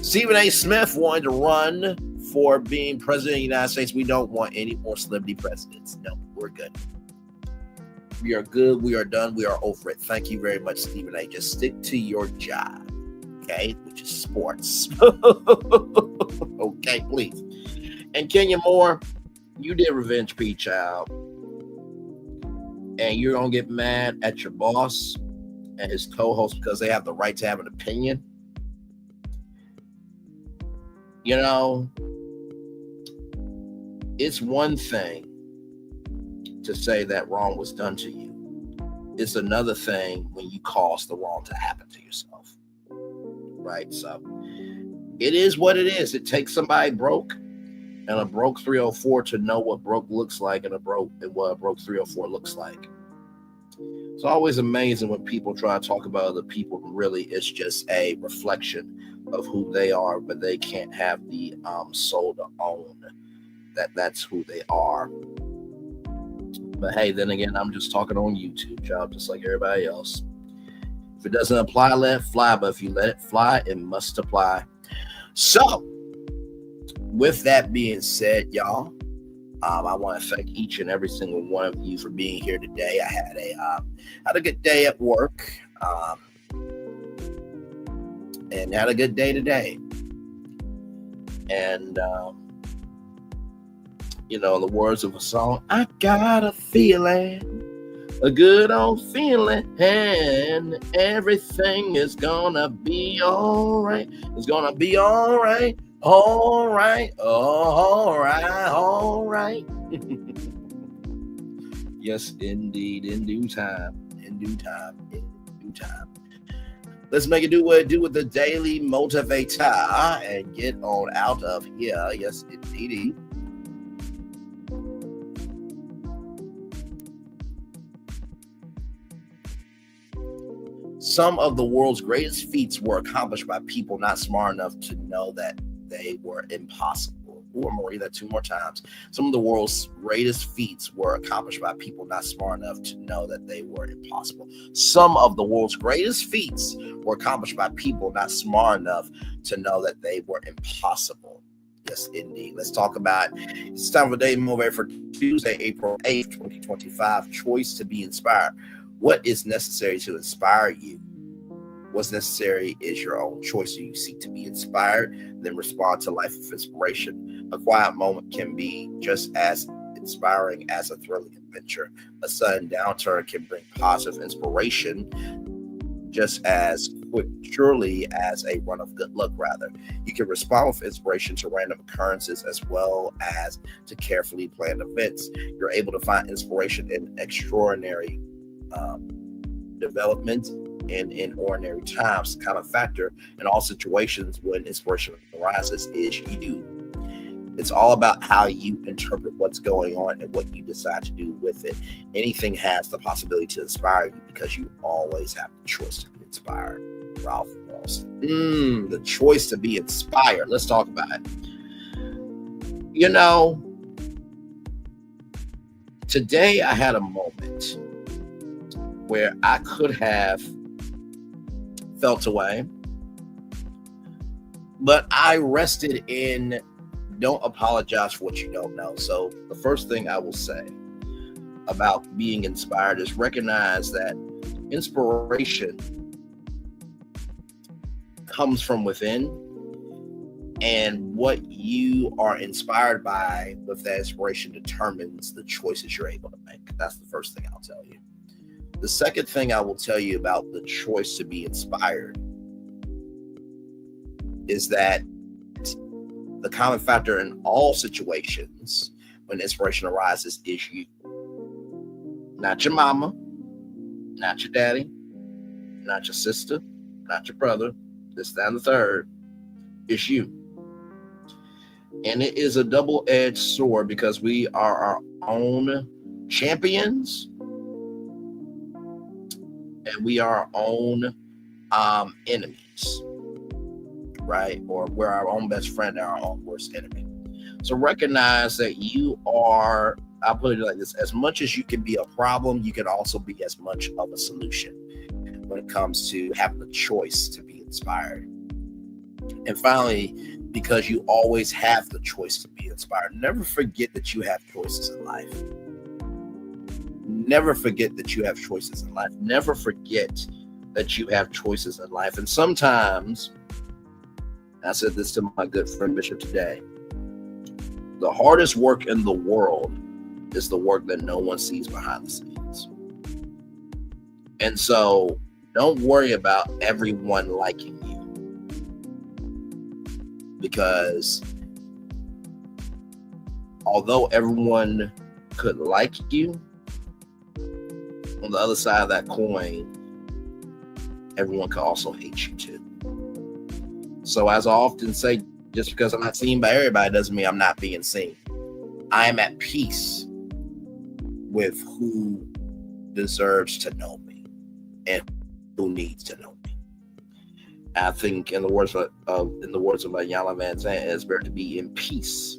Stephen A. Smith wanted to run for being president of the United States. We don't want any more celebrity presidents. No, we're good. We are good. We are done. We are over it. Thank you very much, Stephen A. Just stick to your job, okay? Which is sports. Okay, please. And Kenya Moore, you did Revenge P, child. And you're going to get mad at your boss and his co-host because they have the right to have an opinion. You know, it's one thing to say that wrong was done to you. It's another thing when you cause the wrong to happen to yourself. Right? So it is what it is. It takes somebody broke and a broke 304 to know what broke looks like and what a broke 304 looks like. It's always amazing when people try to talk about other people. Really, it's just a reflection of who they are, but they can't have the soul to own that's who they are. But hey, then again, I'm just talking on YouTube, job, just like everybody else. If it doesn't apply, let it fly. But if you let it fly, it must apply. So, with that being said, y'all, I want to thank each and every single one of you for being here today. I had a good day at work, and had a good day today. And you know, in the words of a song, I got a feeling, a good old feeling, and everything is gonna be all right. It's gonna be all right. All right, all right. Yes, indeed, in due time. Let's make it do what it do with the Daily Motivator and get on out of here. Yes, indeed. Some of the world's greatest feats were accomplished by people not smart enough to know that they were impossible. Ooh, I'm gonna read that 2 more times. Some of the world's greatest feats were accomplished by people not smart enough to know that they were impossible. Some of the world's greatest feats were accomplished by people not smart enough to know that they were impossible. Yes, indeed. Let's talk about it's time for Daily Motivator for Tuesday, April 8th, 2025. Choice to be inspired. What is necessary to inspire you? What's necessary is your own choice. So you seek to be inspired, then respond to life of inspiration. A quiet moment can be just as inspiring as a thrilling adventure. A sudden downturn can bring positive inspiration just as surely as a run of good luck, rather. You can respond with inspiration to random occurrences as well as to carefully planned events. You're able to find inspiration in extraordinary development and in ordinary times. The kind of factor in all situations when inspiration arises is you. It's all about how you interpret what's going on and what you decide to do with it. Anything has the possibility to inspire you because you always have the choice to be inspired. Ralph Walsh. The choice to be inspired. Let's talk about it. You know, today I had a moment where I could have felt away, but I rested in don't apologize for what you don't know. So the first thing I will say about being inspired is recognize that inspiration comes from within, and what you are inspired by with that inspiration determines the choices you're able to make. That's the first thing I'll tell you. The second thing I will tell you about the choice to be inspired is that the common factor in all situations when inspiration arises is you. Not your mama, not your daddy, not your sister, not your brother, this, that, and the third. It's you. And it is a double-edged sword because we are our own champions and we are our own enemies, right? Or we're our own best friend and our own worst enemy. So recognize that you are, I'll put it like this, as much as you can be a problem, you can also be as much of a solution when it comes to having the choice to be inspired. And finally, because you always have the choice to be inspired, never forget that you have choices in life. Never forget that you have choices in life. Never forget that you have choices in life. And sometimes, I said this to my good friend Bishop today, the hardest work in the world is the work that no one sees behind the scenes. And so don't worry about everyone liking you, because although everyone could like you, on the other side of that coin, everyone could also hate you too. So as I often say, just because I'm not seen by everybody doesn't mean I'm not being seen. I am at peace with who deserves to know me and who needs to know me. I think in the words of Iyanla Vanzant, it's better to be in peace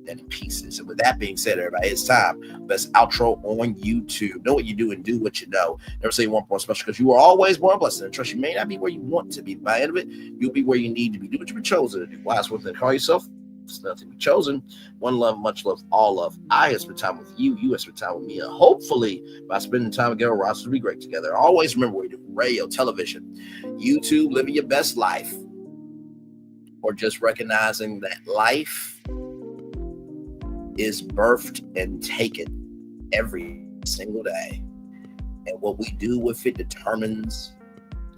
than in pieces. And with that being said, everybody, it's time. Best outro on YouTube. Know what you do and do what you know. Never say you weren't born special, because you are always born blessed. And trust you may not be where you want to be. By the end of it, you'll be where you need to be. Do what you've been chosen to do. Wise one thing to call yourself. It's nothing to be chosen. One love, much love, all love. I have spent time with you. You have spent time with me. And hopefully, by spending time together, we'll also be great together. Always remember what you do. Radio, television, YouTube, living your best life. Or just recognizing that life is birthed and taken every single day. And what we do with it determines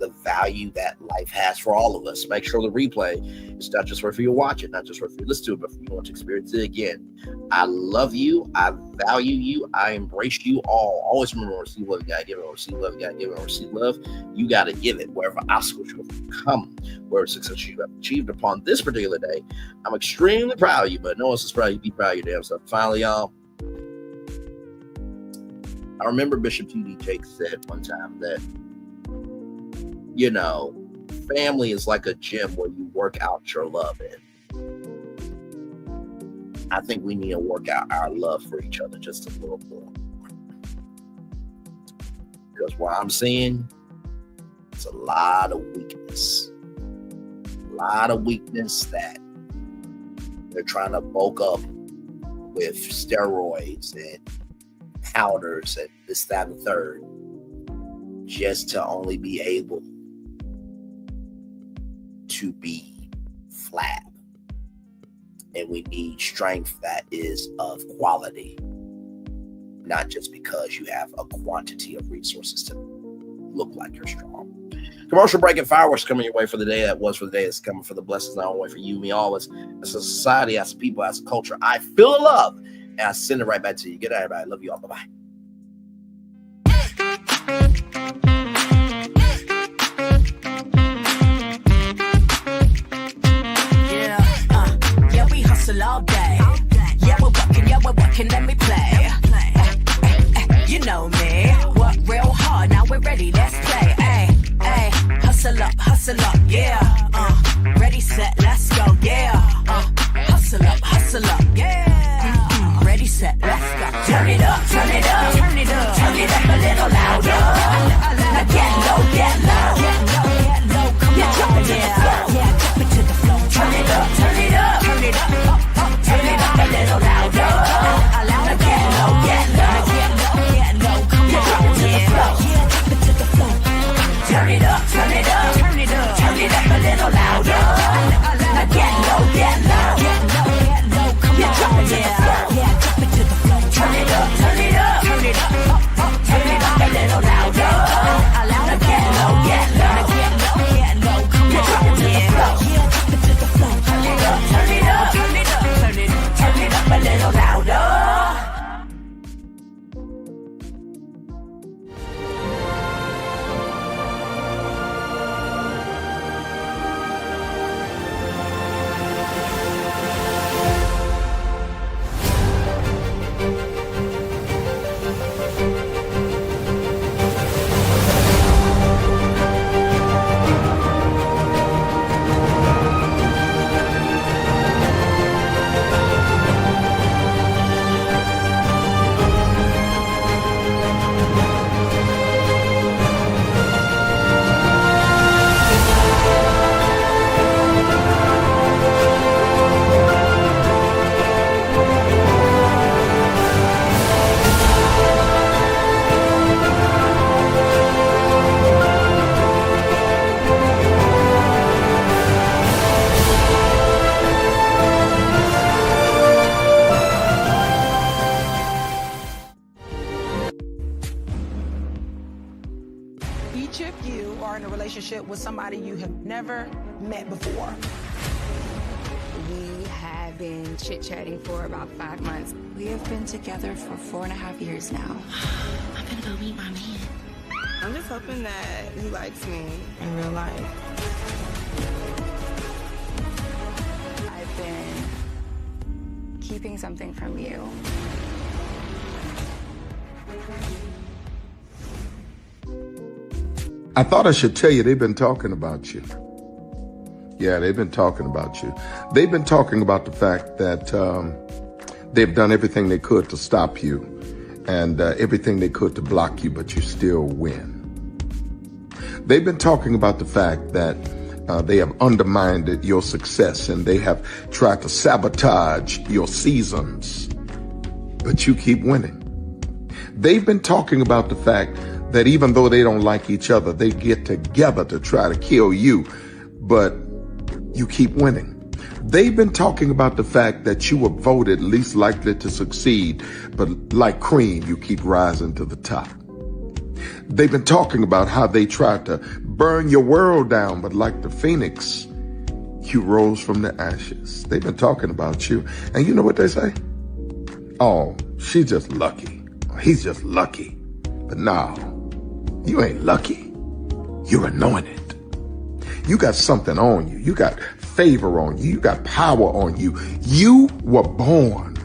the value that life has for all of us. Make sure the replay is not just for you to watch it, not just for you to listen to it, but for you to want to experience it again. I love you. I value you. I embrace you all. Always remember, receive love, you gotta give it. Receive love, you gotta give it. Receive love, you gotta give it. Wherever obstacles you have come, wherever success you have achieved upon this particular day, I'm extremely proud of you, but no one's as proud of you. Be proud of your damn self. Finally, y'all, I remember Bishop T.D. Jakes said one time that, you know, family is like a gym where you work out your love in. I think we need to work out our love for each other just a little more. Because what I'm seeing, it's a lot of weakness. A lot of weakness that they're trying to bulk up with steroids and powders and this, that, and the third, just to only be able to be flab. And we need strength that is of quality, not just because you have a quantity of resources to look like you're strong. Commercial break and fireworks coming your way for the day that was, for the day that's coming, for the blessings not only for you, me, all of us, as a society, as a people, as a culture. I feel the love and I send it right back to you. Good night, everybody. Love you all. Bye-bye. All day. Yeah, we're working, let me play. You know me, work real hard, now we're ready, let's play. Hustle up, yeah. Ready, set, let's go, yeah. Hustle up, yeah. Ready, set, let's go. Turn it up, turn it up, turn it up, turn it up a little louder. Now get low, get low, come on, jump it to the floor, yeah, jump it to the floor. Turn it up, turn it up, turn it up. Turn it up a little louder. Now get low, come on, drop it to the floor, yeah, drop it to the floor. Turn it up, turn it up, turn it up, turn it up a little Which of you are in a relationship with somebody you have never met before? We have been chit-chatting for about 5 months. We have been together for 4.5 years now. I'm gonna go meet my man. I'm just hoping that he likes me in real life. I've been keeping something from you. I thought I should tell you they've been talking about you. Yeah, they've been talking about you. They've been talking about the fact that they've done everything they could to stop you and everything they could to block you, but you still win. They've been talking about the fact that they have undermined your success and they have tried to sabotage your seasons, but you keep winning. They've been talking about the fact that even though they don't like each other, they get together to try to kill you, but you keep winning. They've been talking about the fact that you were voted least likely to succeed, but like cream, you keep rising to the top. They've been talking about how they tried to burn your world down, but like the phoenix, you rose from the ashes. They've been talking about you. And you know what they say? Oh, she's just lucky. He's just lucky. But no, you ain't lucky. You're anointed. You got something on you. You got favor on you. You got power on you. You were born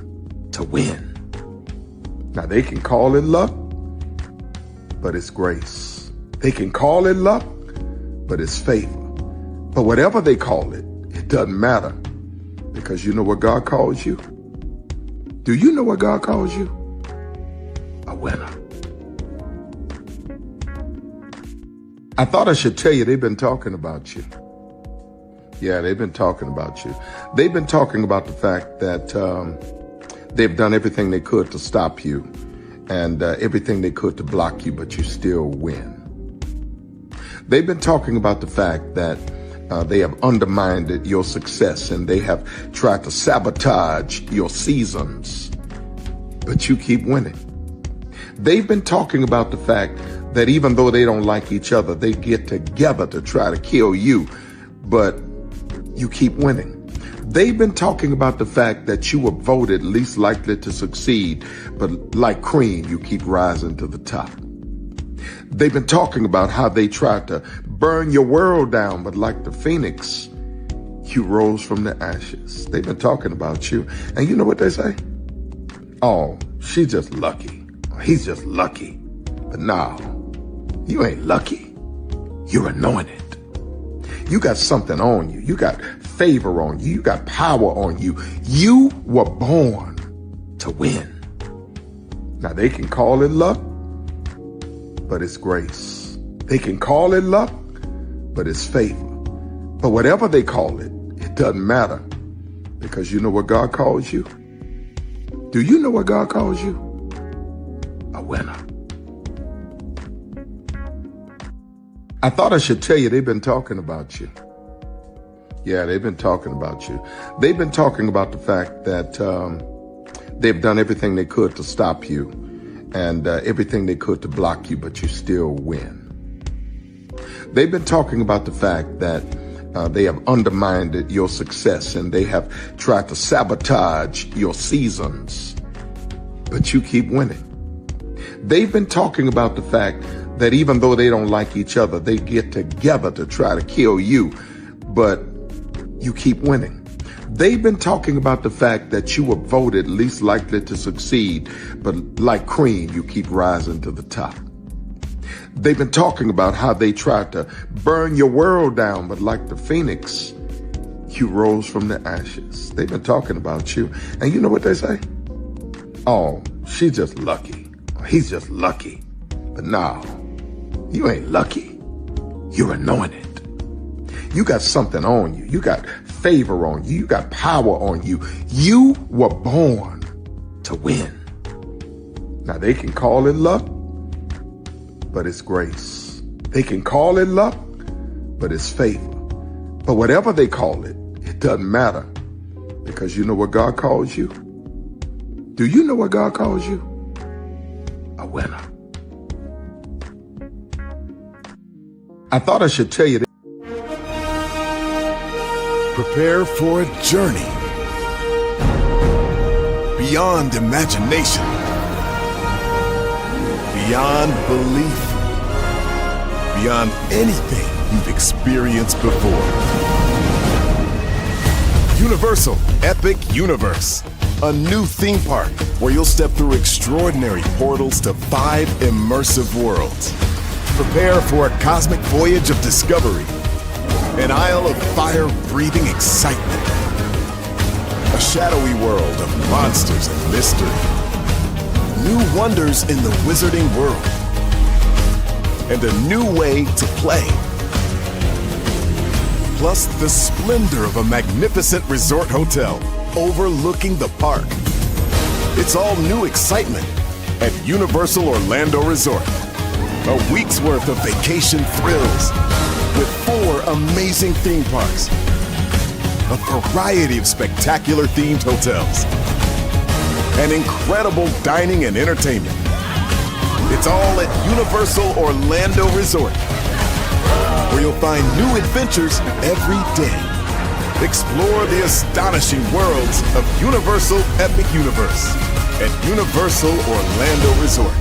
to win. Now they can call it luck, but it's grace. They can call it luck, but it's favor. But whatever they call it, it doesn't matter, because you know what God calls you? Do you know what God calls you? A winner. I thought I should tell you they've been talking about you. Yeah, they've been talking about you. They've been talking about the fact that they've done everything they could to stop you and everything they could to block you, but you still win. They've been talking about the fact that they have undermined your success and they have tried to sabotage your seasons, but you keep winning. They've been talking about the fact that even though they don't like each other, they get together to try to kill you, but you keep winning. They've been talking about the fact that you were voted least likely to succeed, but like cream, you keep rising to the top. They've been talking about how they tried to burn your world down, but like the phoenix, you rose from the ashes. They've been talking about you. And you know what they say? Oh, she's just lucky. He's just lucky. But no, you ain't lucky. You're anointed. You got something on you. You got favor on you. You got power on you. You were born to win. Now they can call it luck, but it's grace. They can call it luck, but it's favor. But whatever they call it, it doesn't matter, because you know what God calls you? Do you know what God calls you? A winner. I thought I should tell you they've been talking about you. Yeah, they've been talking about you. They've been talking about the fact that they've done everything they could to stop you and everything they could to block you, but you still win. They've been talking about the fact that they have undermined your success and they have tried to sabotage your seasons, but you keep winning. They've been talking about the fact that even though they don't like each other, they get together to try to kill you, but you keep winning. They've been talking about the fact that you were voted least likely to succeed, but like cream, you keep rising to the top. They've been talking about how they tried to burn your world down, but like the phoenix, you rose from the ashes. They've been talking about you. And you know what they say? Oh, she's just lucky. He's just lucky. But no, you ain't lucky. You're anointed. You got something on you. You got favor on you. You got power on you. You were born to win. Now they can call it luck, but it's grace. They can call it luck, but it's favor. But whatever they call it, it doesn't matter, because you know what God calls you? Do you know what God calls you? A winner. I thought I should tell you that. Prepare for a journey beyond imagination, beyond belief, beyond anything you've experienced before. Universal Epic Universe, a new theme park where you'll step through extraordinary portals to 5 immersive worlds. Prepare for a cosmic voyage of discovery, an isle of fire-breathing excitement, a shadowy world of monsters and mystery, new wonders in the wizarding world, and a new way to play. Plus the splendor of a magnificent resort hotel overlooking the park. It's all new excitement at Universal Orlando Resort. A week's worth of vacation thrills with 4 amazing theme parks, a variety of spectacular themed hotels, and incredible dining and entertainment. It's all at Universal Orlando Resort, where you'll find new adventures every day. Explore the astonishing worlds of Universal Epic Universe at Universal Orlando Resort.